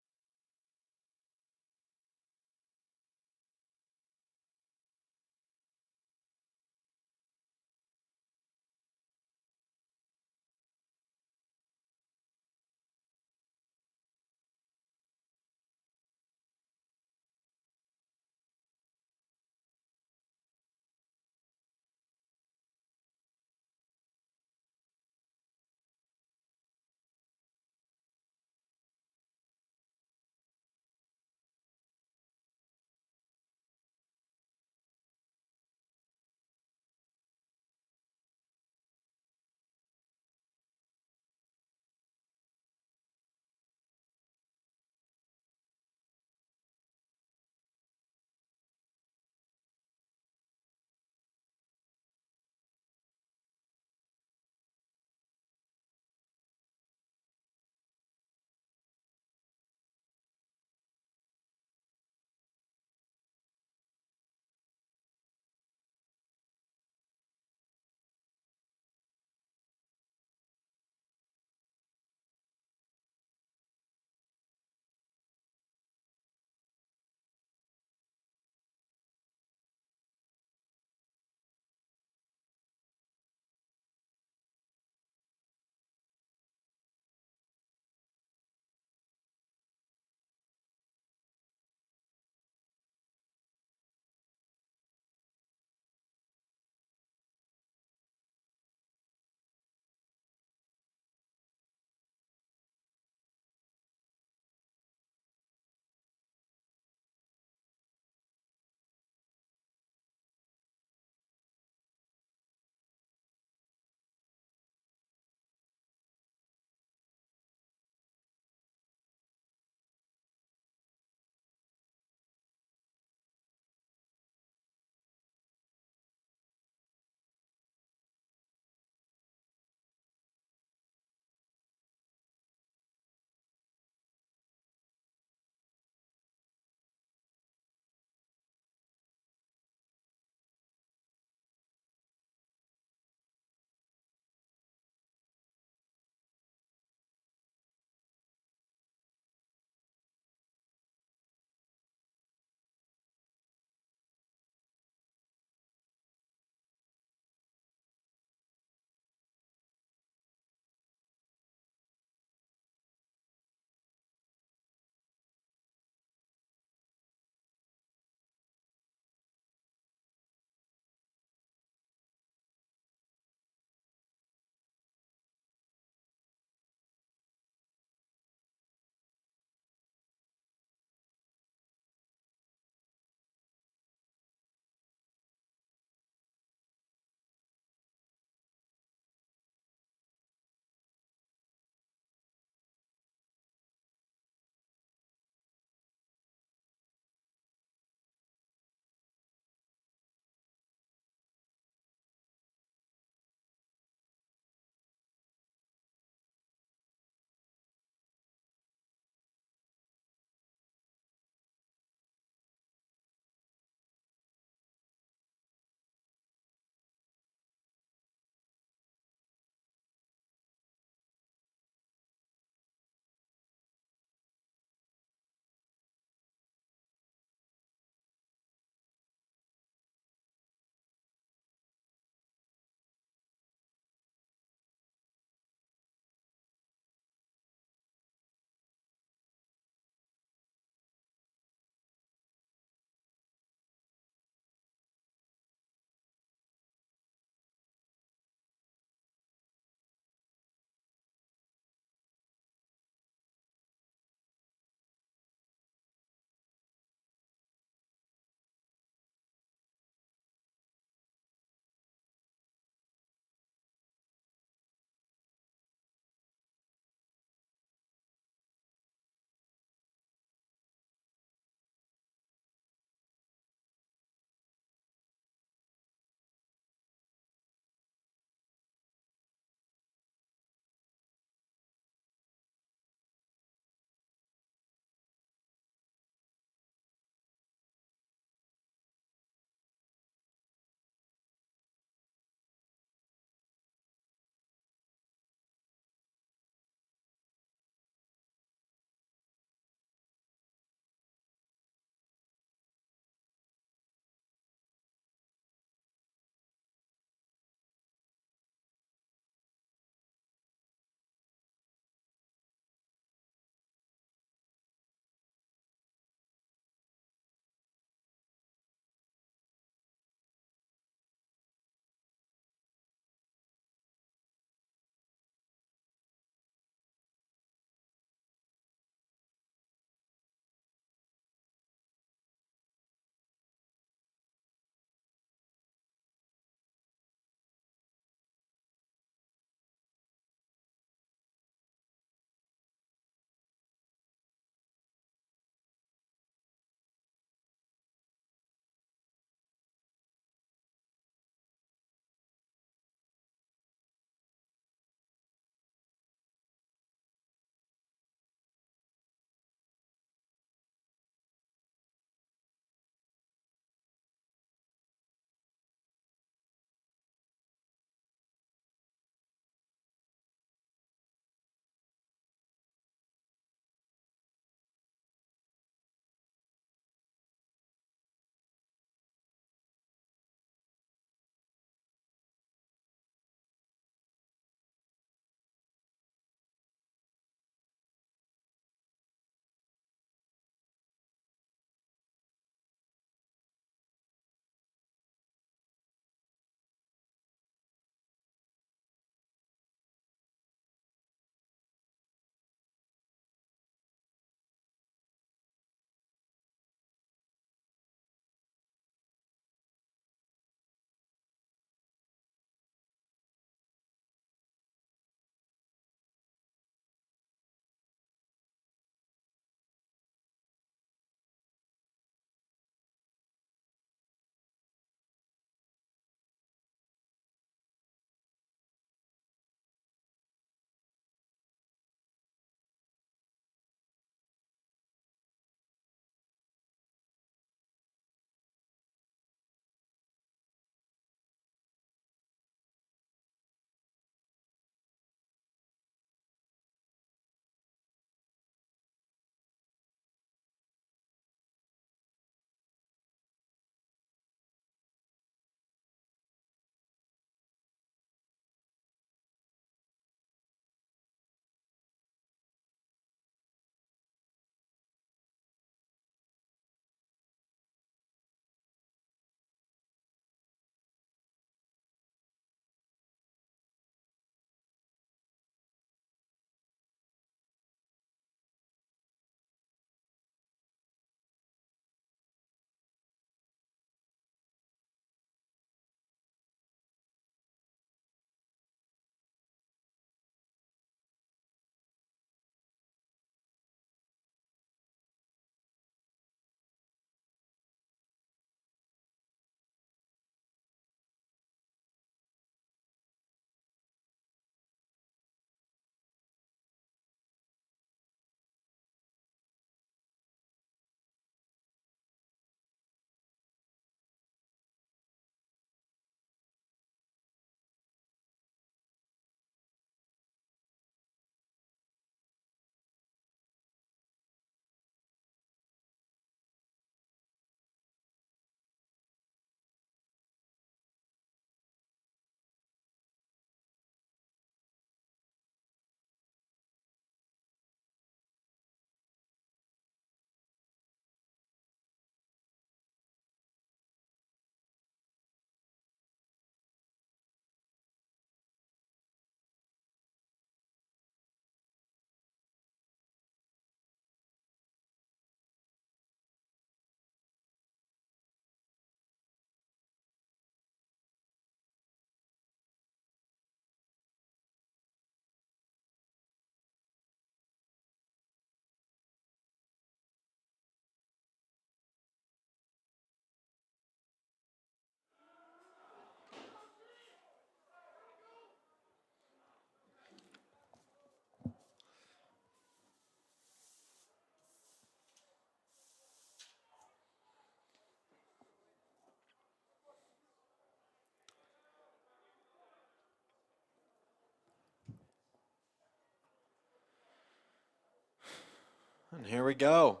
And here we go.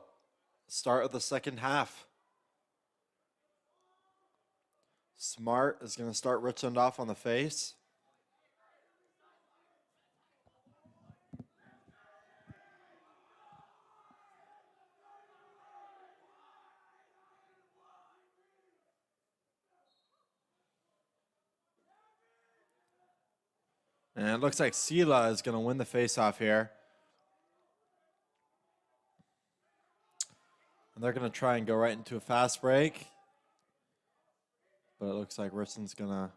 Start of the second half. Smart is going to start Richland off on the face. And it looks like Selah is going to win the face-off here. And they're going to try and go right into a fast break. But it looks like Richland's going to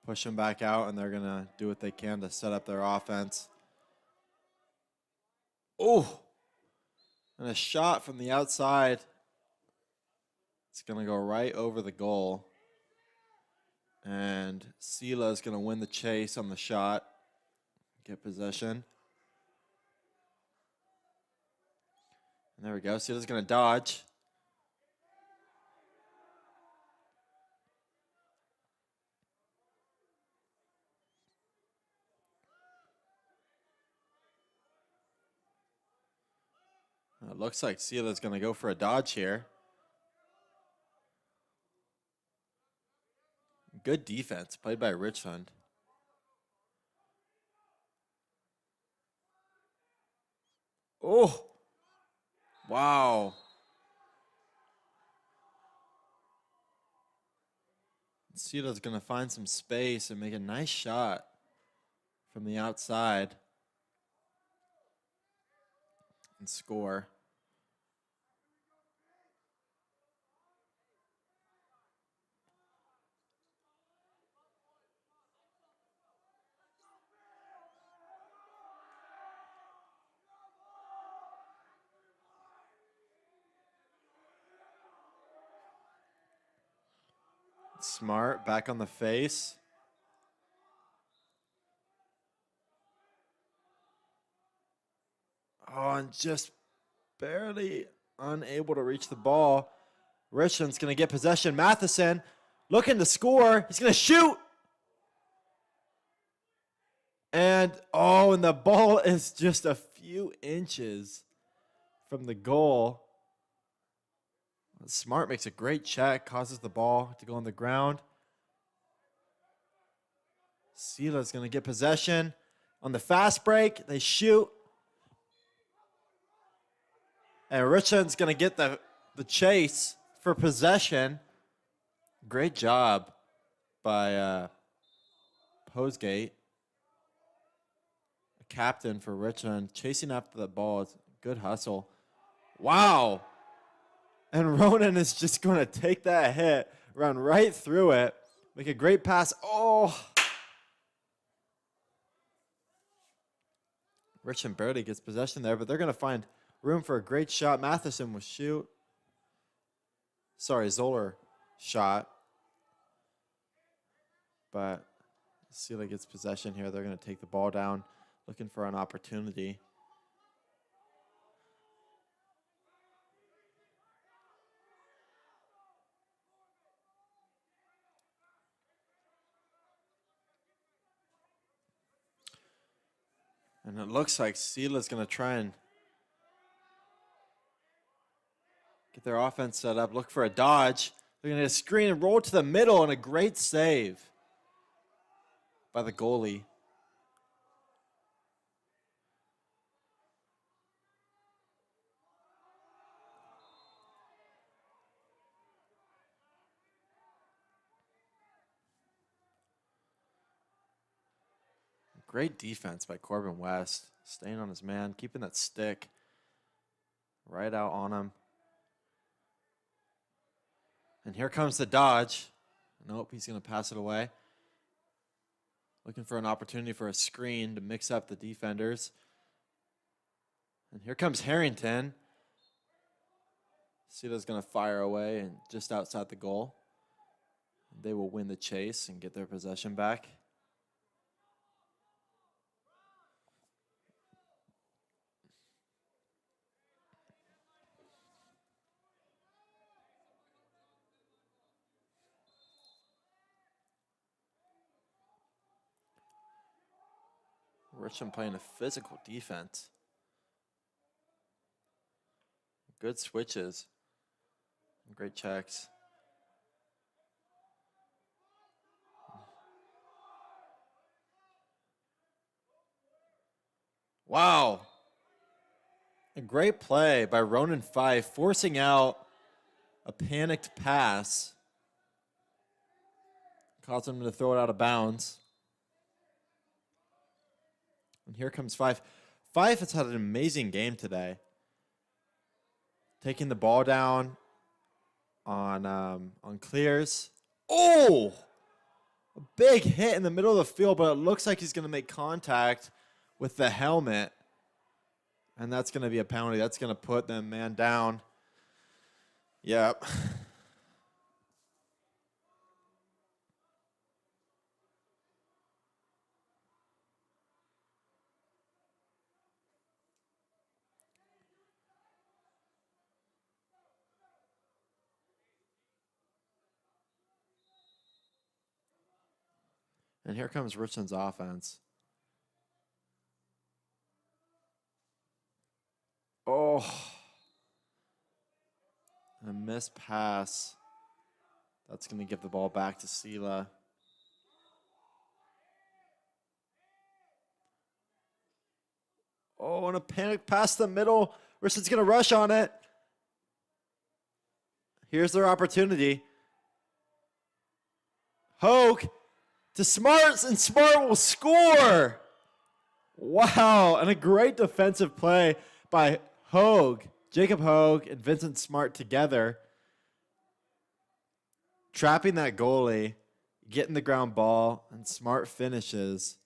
push them back out, and they're going to do what they can to set up their offense. Oh! And a shot from the outside. It's going to go right over the goal. And Selah is going to win the chase on the shot. Get possession. And there we go. Selah's going to dodge. It looks like Selah's going to go for a dodge here. Good defense played by Richland. Oh, wow. Selah's going to find some space and make a nice shot from the outside and score. Smart back on the face. Oh, and just barely unable to reach the ball. Richland's going to get possession. Matheson looking to score. He's going to shoot. And the ball is just a few inches from the goal. Smart makes a great check, causes the ball to go on the ground. Selah's going to get possession. On the fast break, they shoot. And Richland's going to get the chase for possession. Great job by Posegate, a captain for Richland, chasing after the ball. It's good hustle. Wow. And Ronan is just going to take that hit, run right through it, make a great pass. Oh! Richland barely gets possession there, but they're going to find room for a great shot. Matheson will shoot. Sorry, Zoller shot. But Selah gets possession here. They're going to take the ball down, looking for an opportunity. And it looks like Selah's going to try and get their offense set up, look for a dodge. They're going to screen and roll to the middle, and a great save by the goalie. Great defense by Corbin West, staying on his man, keeping that stick right out on him. And here comes the dodge. Nope, he's going to pass it away. Looking for an opportunity for a screen to mix up the defenders. And here comes Harrington. Selah's going to fire away and just outside the goal. They will win the chase and get their possession back. Richland playing a physical defense. Good switches. Great checks. Wow. A great play by Ronan Fife, forcing out a panicked pass. Caused him to throw it out of bounds. And here comes Fife. Fife has had an amazing game today. Taking the ball down on clears. Oh! A big hit in the middle of the field, but it looks like he's going to make contact with the helmet. And that's going to be a penalty. That's going to put the man down. Yep. And here comes Richland's offense. Oh. A missed pass. That's going to give the ball back to Selah. Oh, and a panic pass the middle. Richland's going to rush on it. Here's their opportunity. Hogue to Smart, and Smart will score. Wow, and a great defensive play by Hogue. Jacob Hogue and Vincent Smart together. Trapping that goalie, getting the ground ball, and Smart finishes.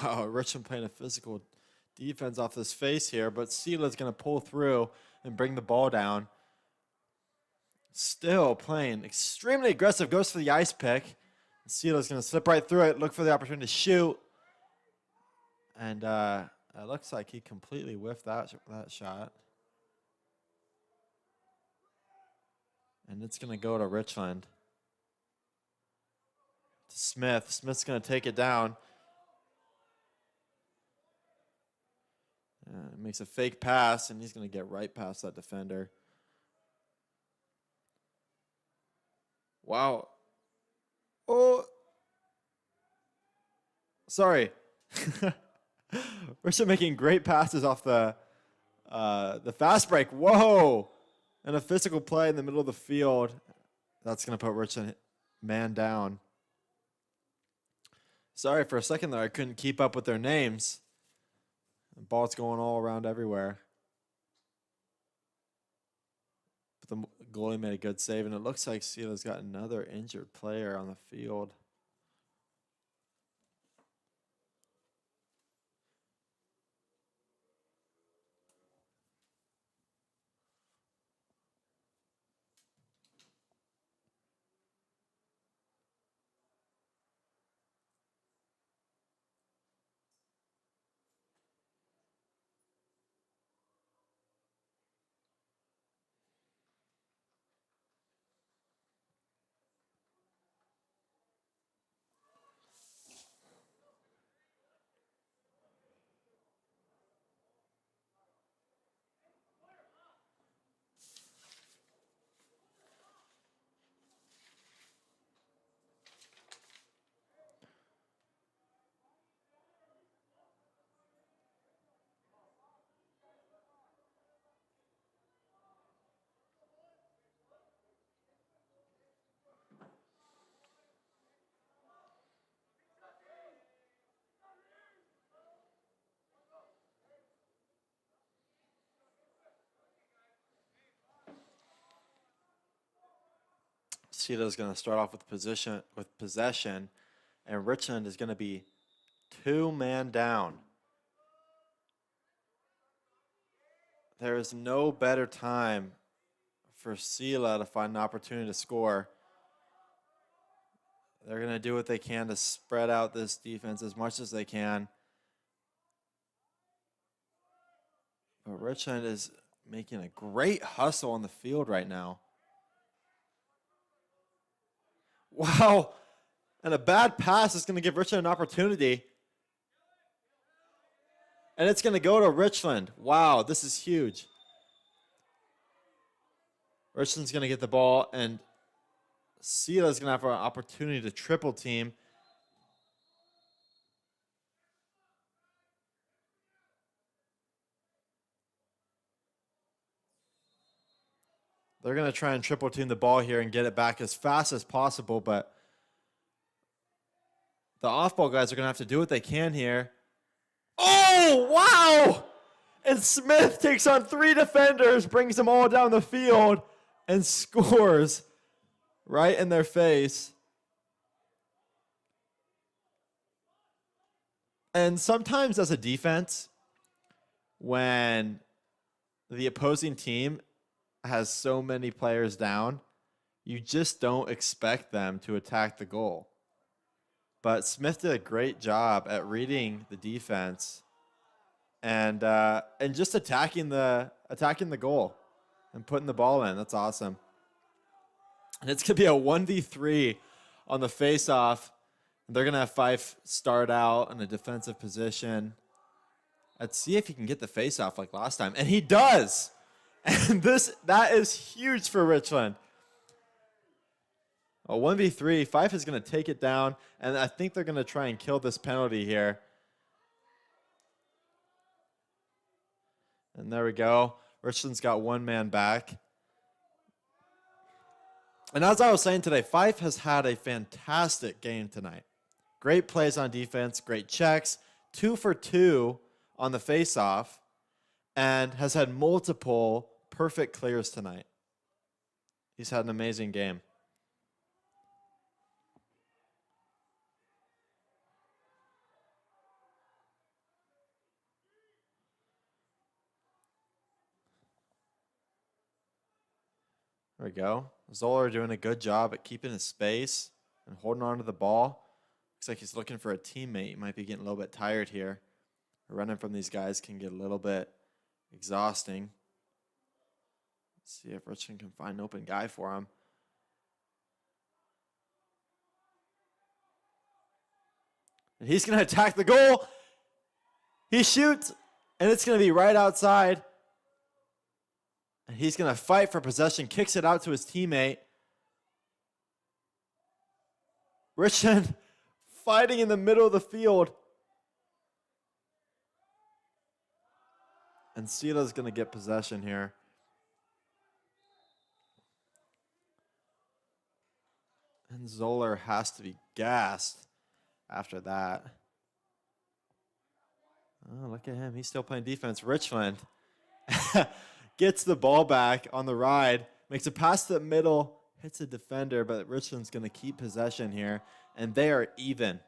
Wow, Richland playing a physical defense off his face here, but Selah's going to pull through and bring the ball down. Still playing extremely aggressive, goes for the ice pick. Selah's going to slip right through it, look for the opportunity to shoot. And it looks like he completely whiffed that shot. And it's going to go to Richland. To Smith. Smith's going to take it down. Makes a fake pass, and he's going to get right past that defender. Wow. Oh. Sorry. Richland making great passes off the fast break. Whoa. And a physical play in the middle of the field. That's going to put Richland man down. Sorry, for a second there, I couldn't keep up with their names. The ball's going all around everywhere. But the goalie made a good save, and it looks like Selah's got another injured player on the field. Selah's going to start off with possession, and Richland is going to be 2-man down. there is no better time for Selah to find an opportunity to score. They're going to do what they can to spread out this defense as much as they can. But Richland is making a great hustle on the field right now. Wow. And a bad pass is going to give Richland an opportunity. And it's going to go to Richland. Wow, this is huge. Richland's going to get the ball, and Selah's going to have an opportunity to triple team. They're going to try and triple team the ball here and get it back as fast as possible, but the off-ball guys are going to have to do what they can here. Oh, wow! And Smith takes on 3 defenders, brings them all down the field, and scores right in their face. And sometimes as a defense, when the opposing team has so many players down, you just don't expect them to attack the goal. But Smith did a great job at reading the defense and just attacking the goal and putting the ball in. That's awesome. And it's going to be a 1v3 on the face-off. They're going to have Fife start out in a defensive position. Let's see if he can get the face-off like last time. And he does. And that is huge for Richland. A 1v3. Fife is going to take it down. And I think they're going to try and kill this penalty here. And there we go. Richland's got 1 man back. And as I was saying today, Fife has had a fantastic game tonight. Great plays on defense, great checks, 2 for 2 on the face-off, and has had multiple perfect clears tonight. He's had an amazing game. There we go. Zoller doing a good job at keeping his space and holding on to the ball. Looks like he's looking for a teammate. He might be getting a little bit tired here. Running from these guys can get a little bit exhausting. Let's see if Richland can find an open guy for him. And he's going to attack the goal. He shoots, and it's going to be right outside. And he's going to fight for possession, kicks it out to his teammate. Richland fighting in the middle of the field. And Selah's going to get possession here. And Zoller has to be gassed after that. Oh, look at him. He's still playing defense. Richland gets the ball back on the ride, makes a pass to the middle, hits a defender, but Richland's going to keep possession here, and they are even.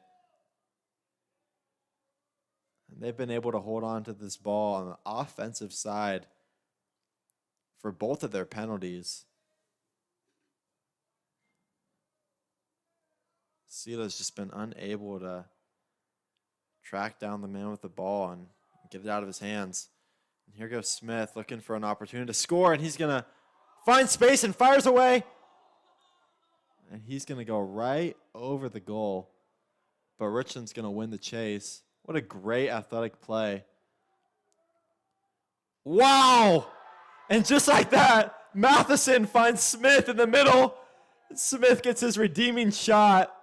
And they've been able to hold on to this ball on the offensive side for both of their penalties. Selah's just been unable to track down the man with the ball and get it out of his hands. And here goes Smith looking for an opportunity to score, and he's going to find space and fires away. And he's going to go right over the goal. But Richland's going to win the chase. What a great athletic play. Wow! And just like that, Matheson finds Smith in the middle. Smith gets his redeeming shot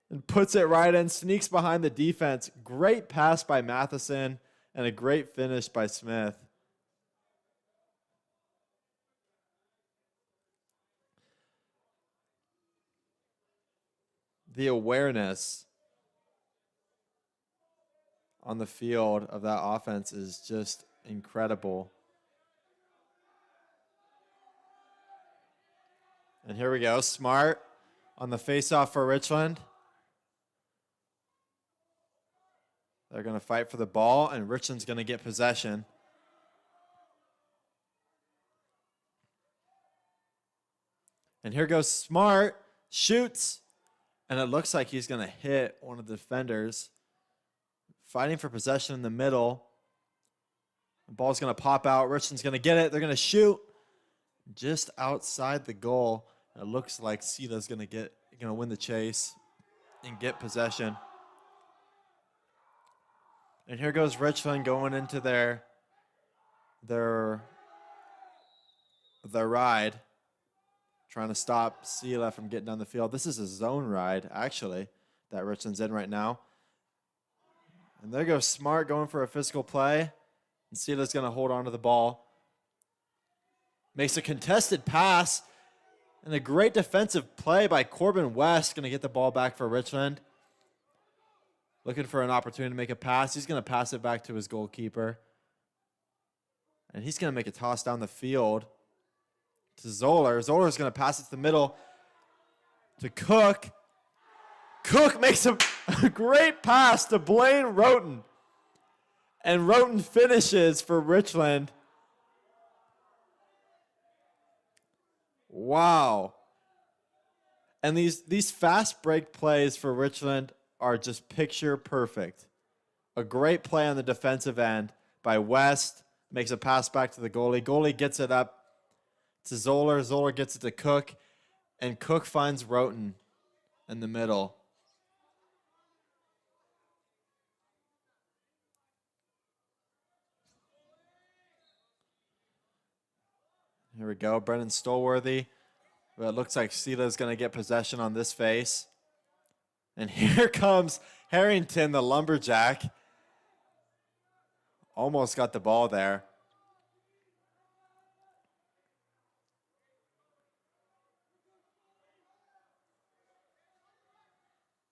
and puts it right in, sneaks behind the defense. Great pass by Matheson and a great finish by Smith. The awareness on the field of that offense is just incredible. And here we go. Smart on the faceoff for Richland. They're going to fight for the ball, and Richland's going to get possession. And here goes Smart, shoots, and it looks like he's going to hit one of the defenders. Fighting for possession in the middle. The ball's going to pop out. Richland's going to get it. They're going to shoot just outside the goal. It looks like Selah's going to win the chase and get possession. And here goes Richland going into their ride, trying to stop Selah from getting down the field. This is a zone ride, actually, that Richland's in right now. And there goes Smart going for a physical play. And Selah's going to hold on to the ball. Makes a contested pass. And a great defensive play by Corbin West. Going to get the ball back for Richland. Looking for an opportunity to make a pass. He's going to pass it back to his goalkeeper. And he's going to make a toss down the field to Zoller. Zoller's going to pass it to the middle to Cook. Cook makes a great pass to Blaine Roten. And Roten finishes for Richland. Wow. And these fast break plays for Richland are just picture perfect. A great play on the defensive end by West. Makes a pass back to the goalie. Goalie gets it up to Zoller. Zoller gets it to Cook. And Cook finds Roten in the middle. Here we go. Brennan Stolworthy. Well, it looks like Selah's going to get possession on this face. And here comes Harrington, the lumberjack. Almost got the ball there.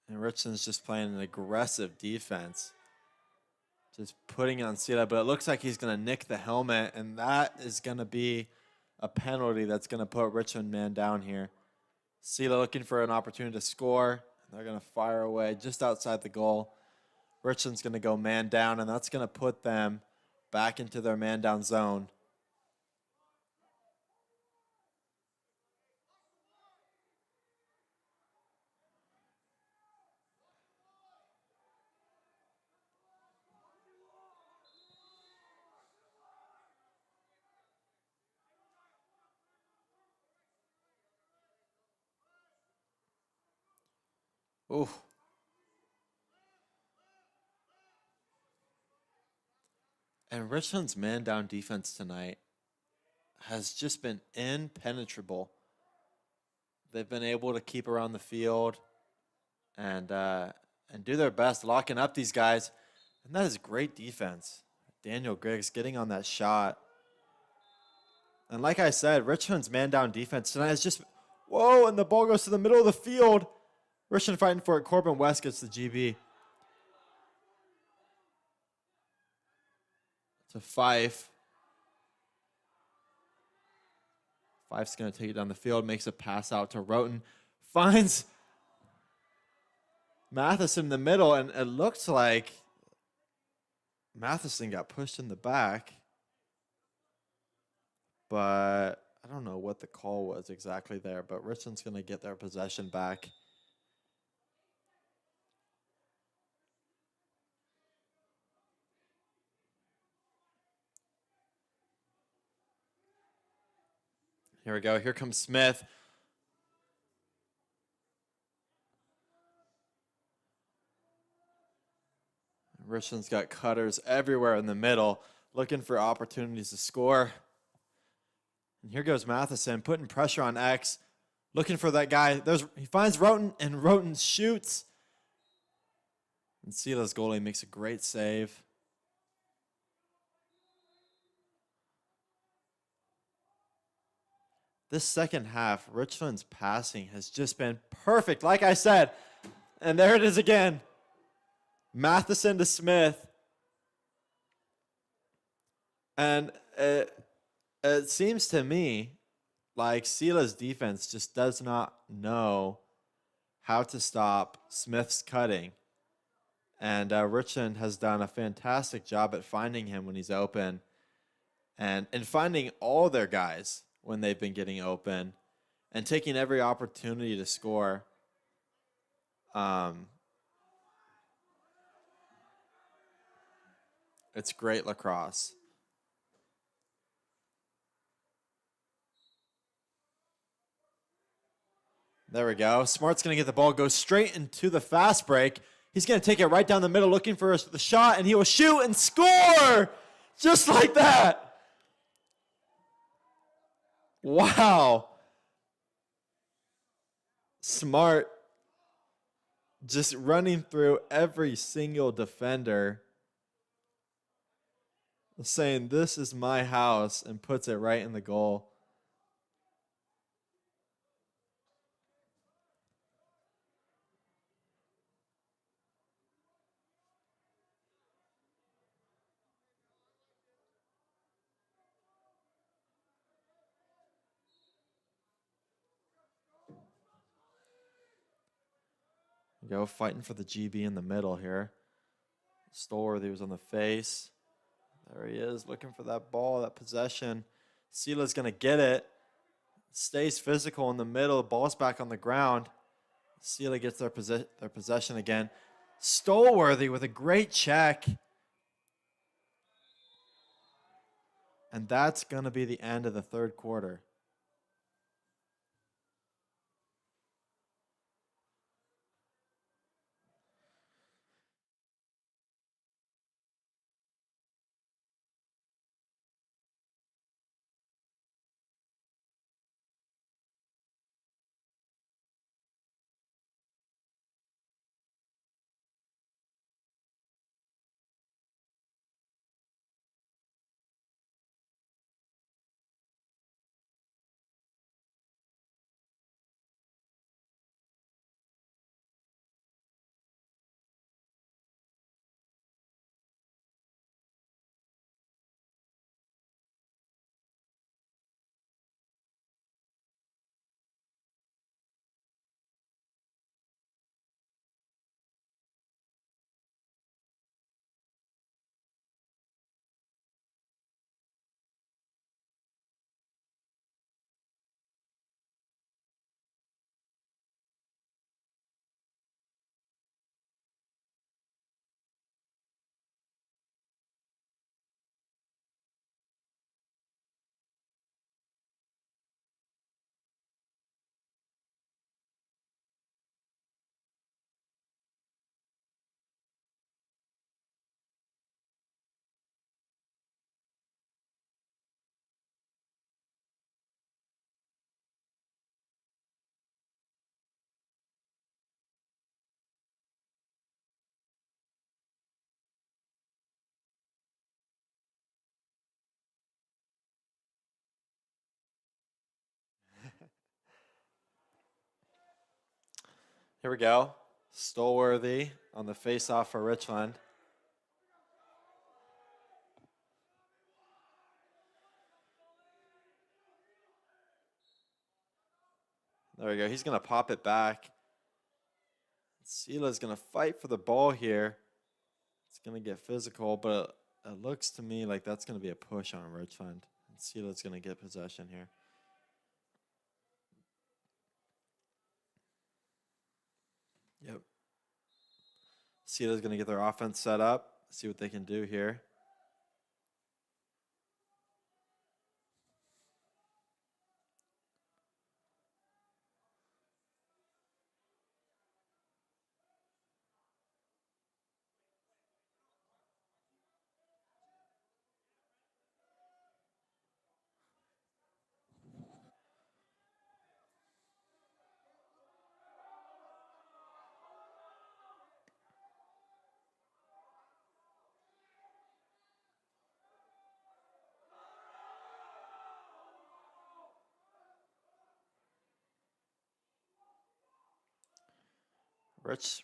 And Richland's just playing an aggressive defense. Just putting on Selah, but it looks like he's going to nick the helmet, and that is going to be a penalty that's going to put Richland man down here. Selah looking for an opportunity to score. They're going to fire away just outside the goal. Richland's going to go man down, and that's going to put them back into their man down zone. Ooh. And Richland's man-down defense tonight has just been impenetrable. They've been able to keep around the field and do their best, locking up these guys. And that is great defense. Daniel Griggs getting on that shot. And like I said, Richland's man-down defense tonight is just, whoa, and the ball goes to the middle of the field. Richland fighting for it. Corbin West gets the GB. To Fife. Fife's going to take it down the field. Makes a pass out to Roten. Finds Matheson in the middle. And it looks like Matheson got pushed in the back. But I don't know what the call was exactly there. But Richland's going to get their possession back. Here we go. Here comes Smith. Richland's got cutters everywhere in the middle, looking for opportunities to score. And here goes Matheson, putting pressure on X, looking for that guy. He finds Roten, and Roten shoots. And Selah's goalie makes a great save. This second half, Richland's passing has just been perfect, like I said. And there it is again. Matheson to Smith. And it seems to me like Selah's defense just does not know how to stop Smith's cutting. And Richland has done a fantastic job at finding him when he's open and finding all their guys when they've been getting open and taking every opportunity to score. It's great lacrosse. There we go. Smart's going to get the ball, go straight into the fast break. He's going to take it right down the middle, looking for the shot, and he will shoot and score! Just like that. Wow. Smart just running through every single defender, saying, "This is my house," and puts it right in the goal. Go fighting for the GB in the middle here. Stolworthy was on the face. There he is, looking for that ball, that possession. Selah's going to get it. Stays physical in the middle. Ball's back on the ground. Selah gets their possession again. Stolworthy with a great check. And that's going to be the end of the third quarter. Here we go. Stolworthy on the face-off for Richland. There we go. He's going to pop it back. Selah's going to fight for the ball here. It's going to get physical, but it looks to me like that's going to be a push on Richland. And Selah's going to get possession here. Yep. Selah's going to get their offense set up, see what they can do here.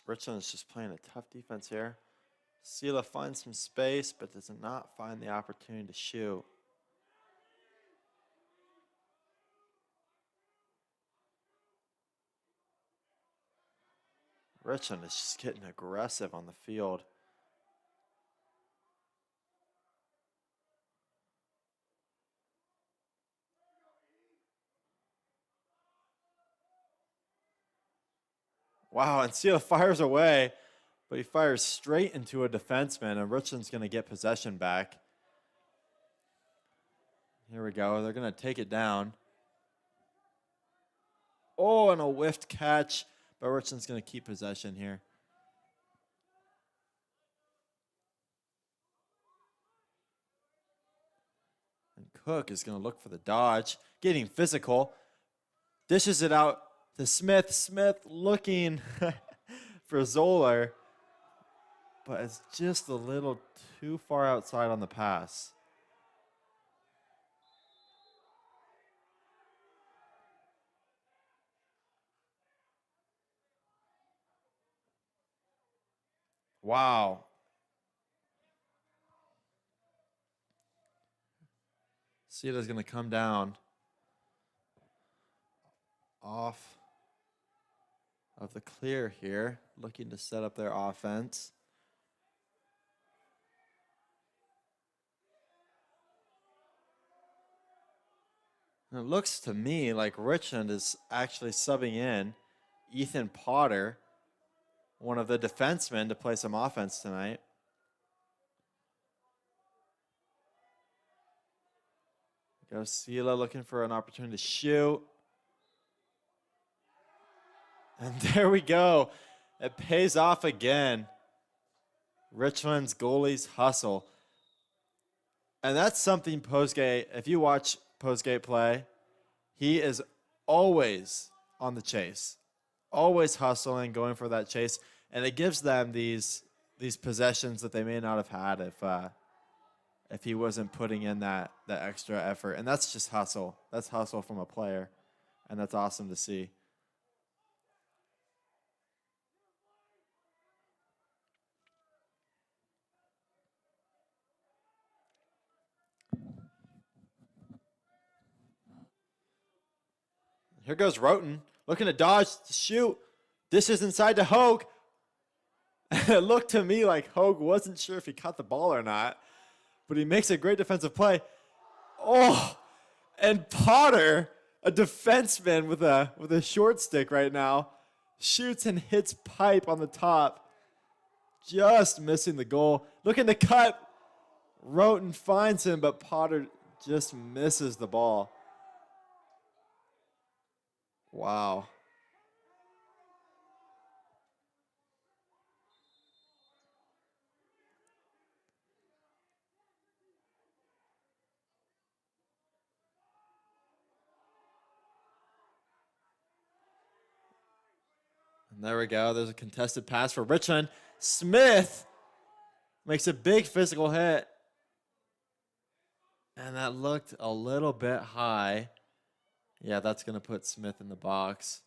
Richland is just playing a tough defense here. Selah finds some space, but does not find the opportunity to shoot. Richland is just getting aggressive on the field. Wow, and Selah fires away, but he fires straight into a defenseman, and Richland's going to get possession back. Here we go. They're going to take it down. Oh, and a whiffed catch, but Richland's going to keep possession here. And Cook is going to look for the dodge, getting physical. Dishes it out to Smith. Smith looking for Zoller, but it's just a little too far outside on the pass. Wow. Selah's going to come down off of the clear here, looking to set up their offense. And it looks to me like Richland is actually subbing in Ethan Potter, one of the defensemen, to play some offense tonight. Goes Selah looking for an opportunity to shoot. And there we go. It pays off again. Richland's goalies hustle. And that's something Postgate, if you watch Postgate play, he is always on the chase. Always hustling, going for that chase. And it gives them these possessions that they may not have had if he wasn't putting in that extra effort. And that's just hustle. That's hustle from a player. And that's awesome to see. Here goes Roten, looking to dodge, to shoot. This is inside to Hogue. It looked to me like Hogue wasn't sure if he caught the ball or not, but he makes a great defensive play. Oh, and Potter, a defenseman with a short stick right now, shoots and hits pipe on the top, just missing the goal. Looking to cut. Roten finds him, but Potter just misses the ball. Wow. And there we go. There's a contested pass for Richland. Smith makes a big physical hit. And that looked a little bit high. Yeah, that's going to put Smith in the box.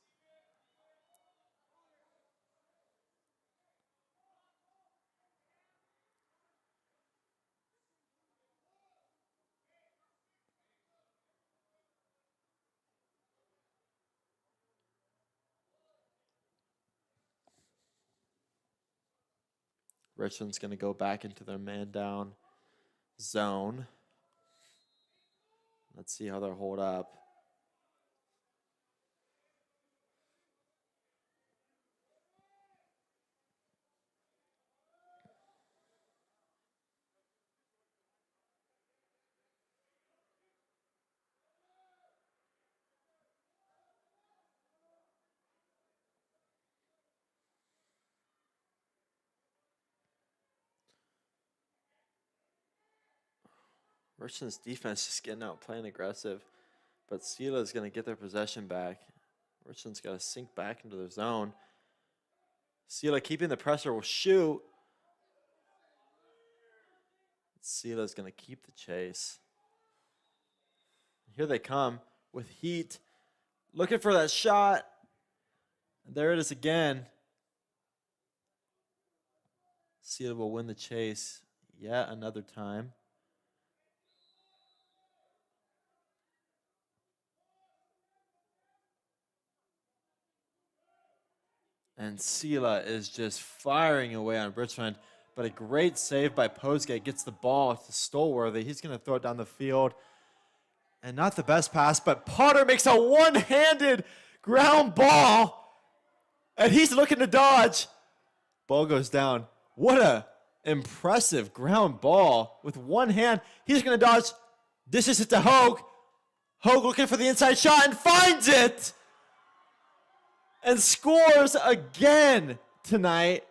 Richland's going to go back into their man down zone. Let's see how they'll hold up. Richland's defense just getting out, playing aggressive. But Selah is going to get their possession back. Richland's got to sink back into their zone. Selah keeping the pressure will shoot. Selah is going to keep the chase. Here they come with heat. Looking for that shot. And there it is again. Selah will win the chase yet another time. And Selah is just firing away on Richland. But a great save by Postgate. Gets the ball to Stolworthy. He's going to throw it down the field. And not the best pass, but Potter makes a one-handed ground ball. And he's looking to dodge. Ball goes down. What a impressive ground ball with one hand. He's going to dodge. Dishes it to Hogue. Hogue looking for the inside shot and finds it. And scores again tonight.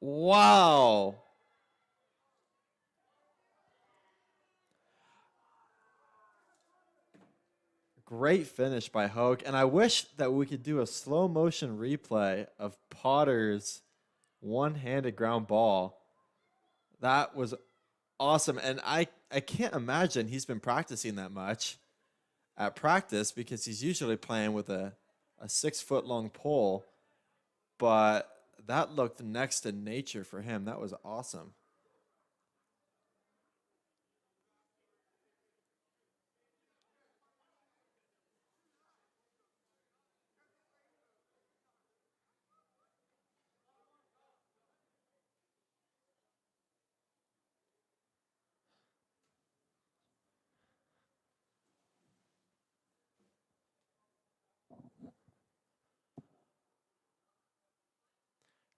Wow. Great finish by Hogue. And I wish that we could do a slow motion replay of Potter's one-handed ground ball. That was awesome. And I can't imagine he's been practicing that much at practice because he's usually playing with a 6-foot long pole. But that looked next to nature for him. That was awesome.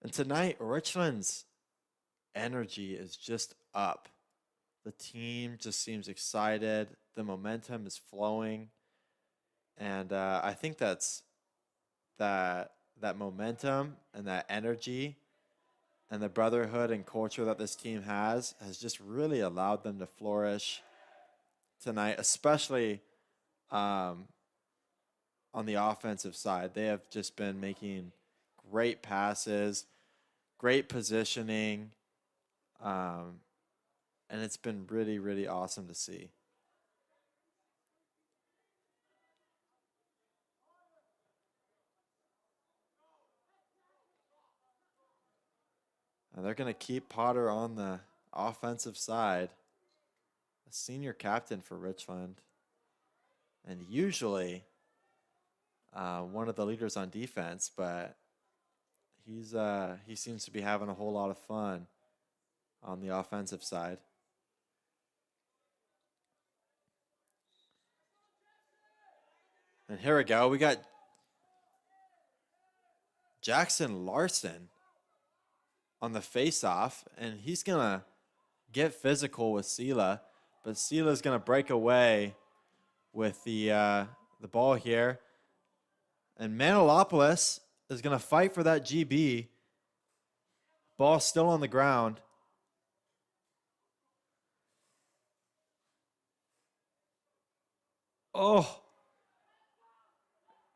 And tonight, Richland's energy is just up. The team just seems excited. The momentum is flowing. And I think that's that momentum and that energy and the brotherhood and culture that this team has just really allowed them to flourish tonight, especially on the offensive side. They have just been making great passes, great positioning, and it's been really, really awesome to see. And they're going to keep Potter on the offensive side, a senior captain for Richland, and usually one of the leaders on defense, but he seems to be having a whole lot of fun on the offensive side. And here we go. We got Jackson Larson on the face-off, and he's going to get physical with Selah, but Selah's going to break away with the ball here. And Manilopoulos is going to fight for that GB. Ball still on the ground. Oh.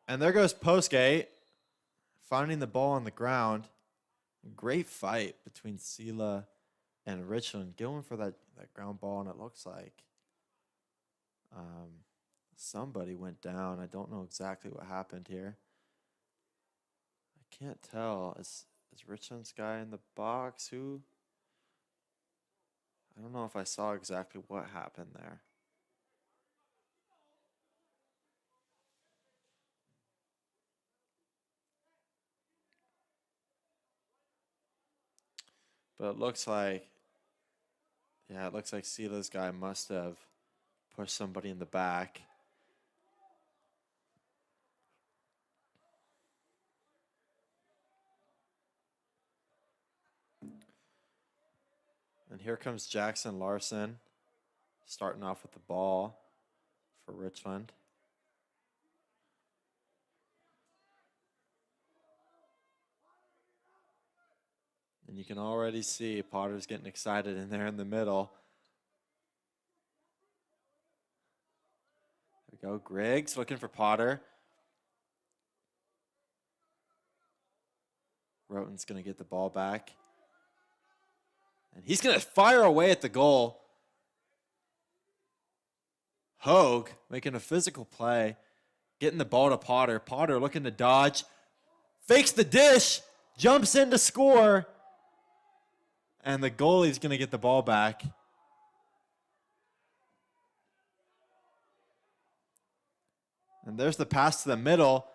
And there goes Postgate, finding the ball on the ground. Great fight between Selah and Richland, going for that ground ball, and it looks like somebody went down. I don't know exactly what happened here. I can't tell. Is Richland's guy in the box? Who? I don't know if I saw exactly what happened there. But it looks like, yeah, it looks like Selah's guy must have pushed somebody in the back. And here comes Jackson Larson, starting off with the ball for Richland. And you can already see Potter's getting excited in there in the middle. There we go. Griggs looking for Potter. Roten's going to get the ball back. And he's going to fire away at the goal. Hogue making a physical play, getting the ball to Potter. Potter looking to dodge. Fakes the dish. Jumps in to score. And the goalie's going to get the ball back. And there's the pass to the middle.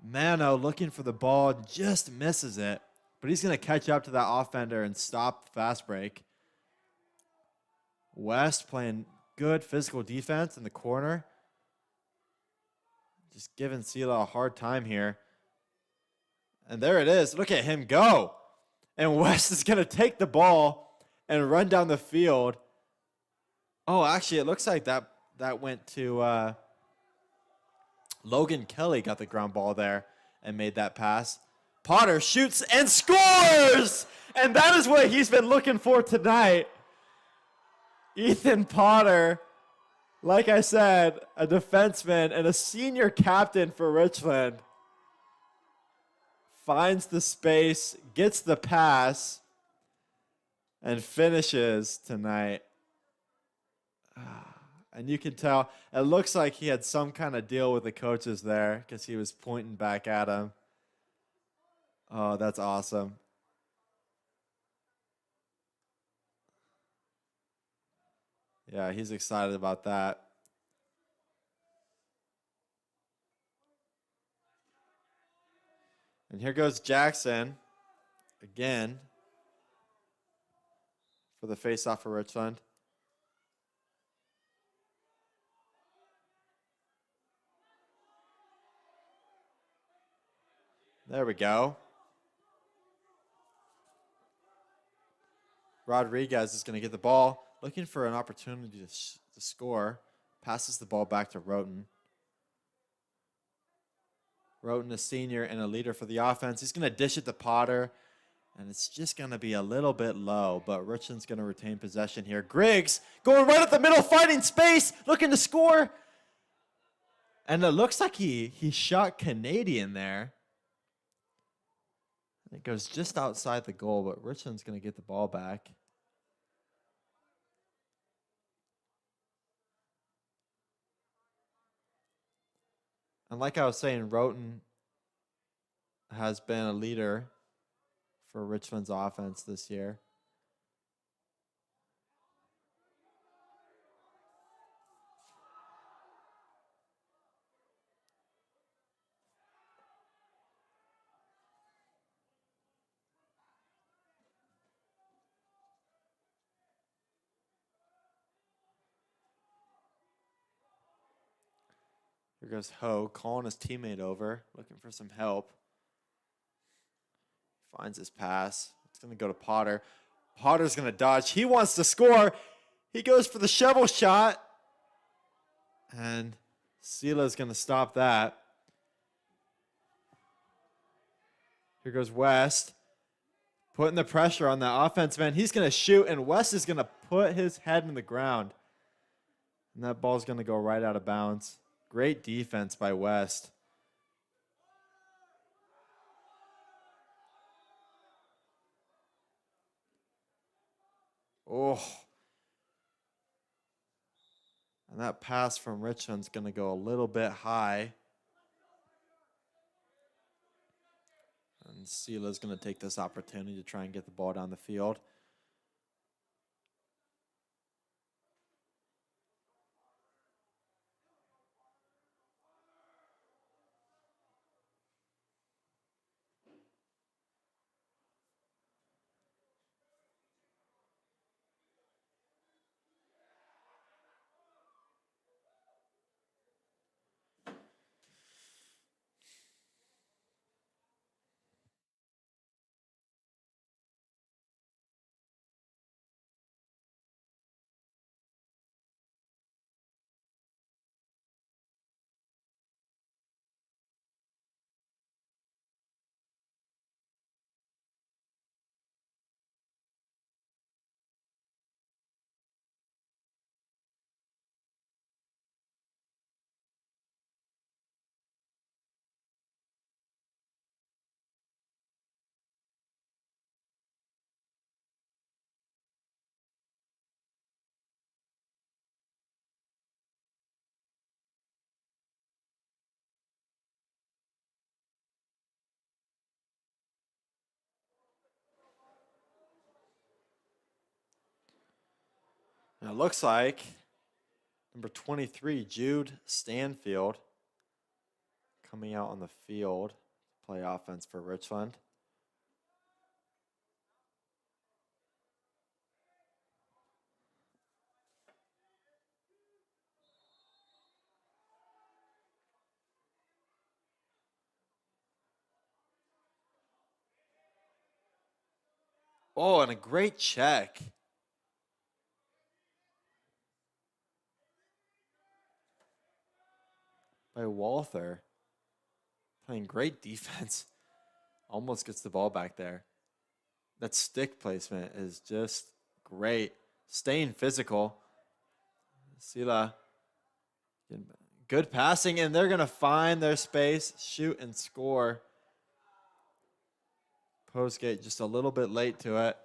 Mano looking for the ball, just misses it. But he's going to catch up to that offender and stop the fast break. West playing good physical defense in the corner. Just giving Selah a hard time here. And there it is. Look at him go. And West is going to take the ball and run down the field. Oh, actually, it looks like that went to Logan Kelly, got the ground ball there and made that pass. Potter shoots and scores! And that is what he's been looking for tonight. Ethan Potter, like I said, a defenseman and a senior captain for Richland, finds the space, gets the pass, and finishes tonight. And you can tell, it looks like he had some kind of deal with the coaches there because he was pointing back at him. Oh, that's awesome. Yeah, he's excited about that. And here goes Jackson again for the face-off for Richland. There we go. Rodriguez is going to get the ball, looking for an opportunity to score. Passes the ball back to Roten. Roten, a senior and a leader for the offense. He's going to dish it to Potter, and it's just going to be a little bit low, but Richland's going to retain possession here. Griggs going right up the middle, finding space, looking to score. And it looks like he shot Canadian there. It goes just outside the goal, but Richland's going to get the ball back. And like I was saying, Roten has been a leader for Richland's offense this year. Here goes Ho, calling his teammate over, looking for some help. Finds his pass. It's going to go to Potter. Potter's going to dodge. He wants to score. He goes for the shovel shot. And Selah's going to stop that. Here goes West. Putting the pressure on that offense, man. He's going to shoot, and West is going to put his head in the ground. And that ball's going to go right out of bounds. Great defense by West. Oh. And that pass from Richland's going to go a little bit high. And Selah's going to take this opportunity to try and get the ball down the field. And it looks like number 23, Jude Stanfield, coming out on the field to play offense for Richland. Oh, and a great check. By Walther. Playing great defense. Almost gets the ball back there. That stick placement is just great. Staying physical. Selah. Good passing, and they're going to find their space, shoot, and score. Postgate just a little bit late to it.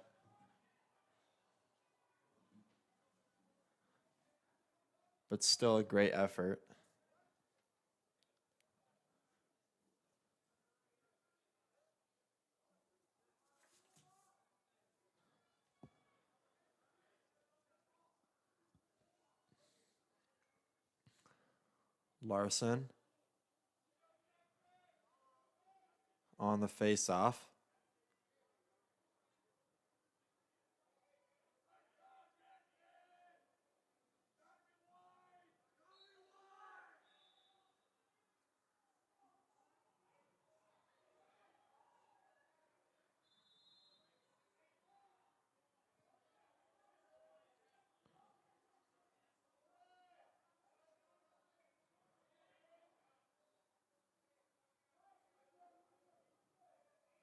But still a great effort. Larson on the face-off.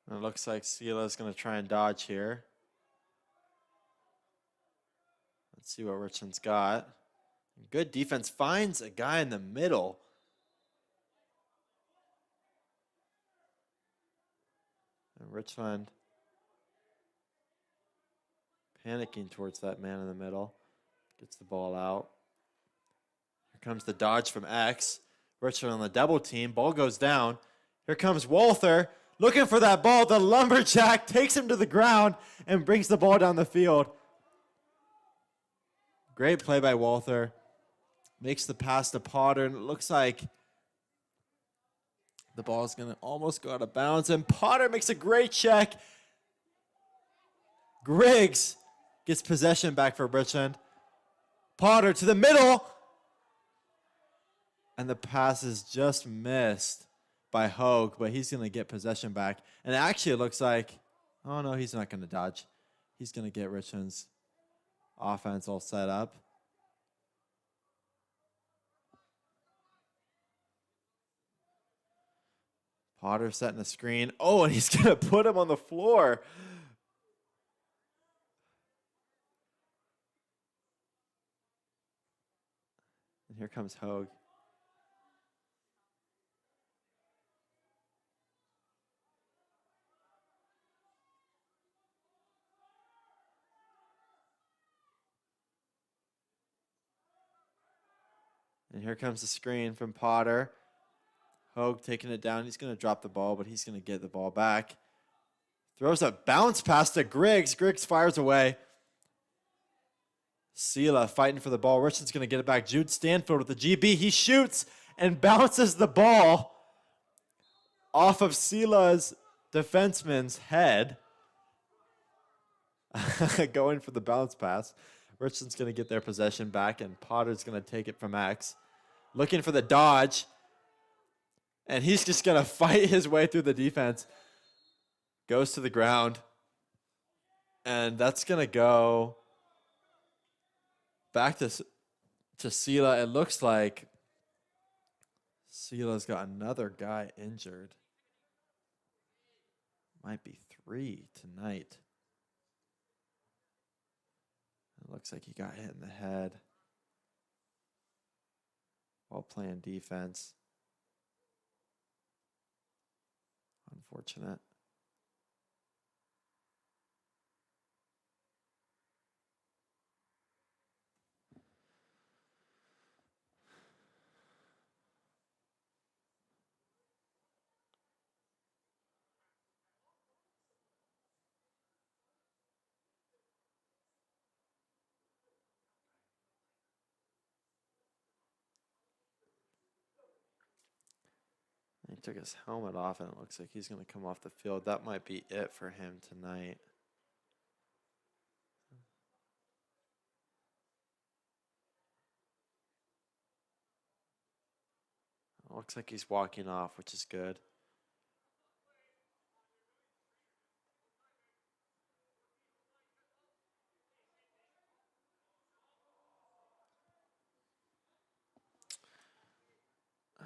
And it looks like Selah's going to try and dodge here. Let's see what Richland's got. Good defense. Finds a guy in the middle. And Richland panicking towards that man in the middle. Gets the ball out. Here comes the dodge from X. Richland on the double team. Ball goes down. Here comes Walther. Looking for that ball. The lumberjack takes him to the ground and brings the ball down the field. Great play by Walther. Makes the pass to Potter, and it looks like the ball is going to almost go out of bounds. And Potter makes a great check. Griggs gets possession back for Richland. Potter to the middle. And the pass is just missed by Hogue, but he's going to get possession back. And actually it looks like, oh no, he's not going to dodge. He's going to get Richland's offense all set up. Potter setting the screen. Oh, and he's going to put him on the floor. And here comes Hogue. And here comes the screen from Potter. Hogue taking it down. He's going to drop the ball, but he's going to get the ball back. Throws a bounce pass to Griggs. Griggs fires away. Selah fighting for the ball. Richland's going to get it back. Jude Stanfield with the GB. He shoots and bounces the ball off of Selah's defenseman's head. Going for the bounce pass. Richland's going to get their possession back, and Potter's going to take it from X. Looking for the dodge. And he's just going to fight his way through the defense. Goes to the ground. And that's going to go back to Selah. It looks like Selah's got another guy injured. Might be 3 tonight. It looks like he got hit in the head while playing defense. Unfortunate. He took his helmet off, and it looks like he's going to come off the field. That might be it for him tonight. It looks like he's walking off, which is good.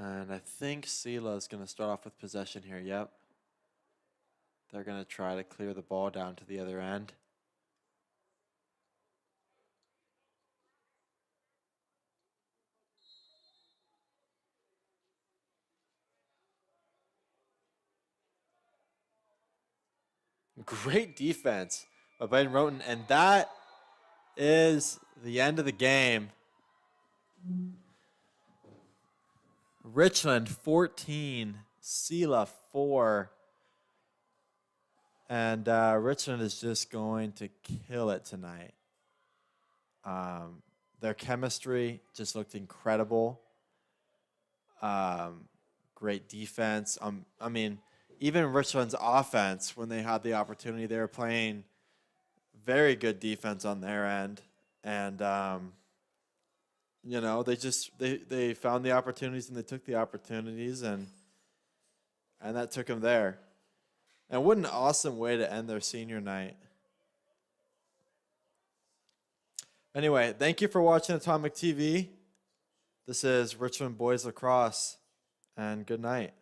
And I think Selah is going to start off with possession here. Yep. They're going to try to clear the ball down to the other end. Great defense by Bladen Roten. And that is the end of the game. Richland 14, Selah 4. And Richland is just going to kill it tonight. Their chemistry just looked incredible. Great defense. I mean, even Richland's offense, when they had the opportunity, they were playing very good defense on their end. And, you know, they found the opportunities and they took the opportunities, and that took them there. And what an awesome way to end their senior night. Anyway, thank you for watching Atomic TV. This is Richland Boys Lacrosse, and good night.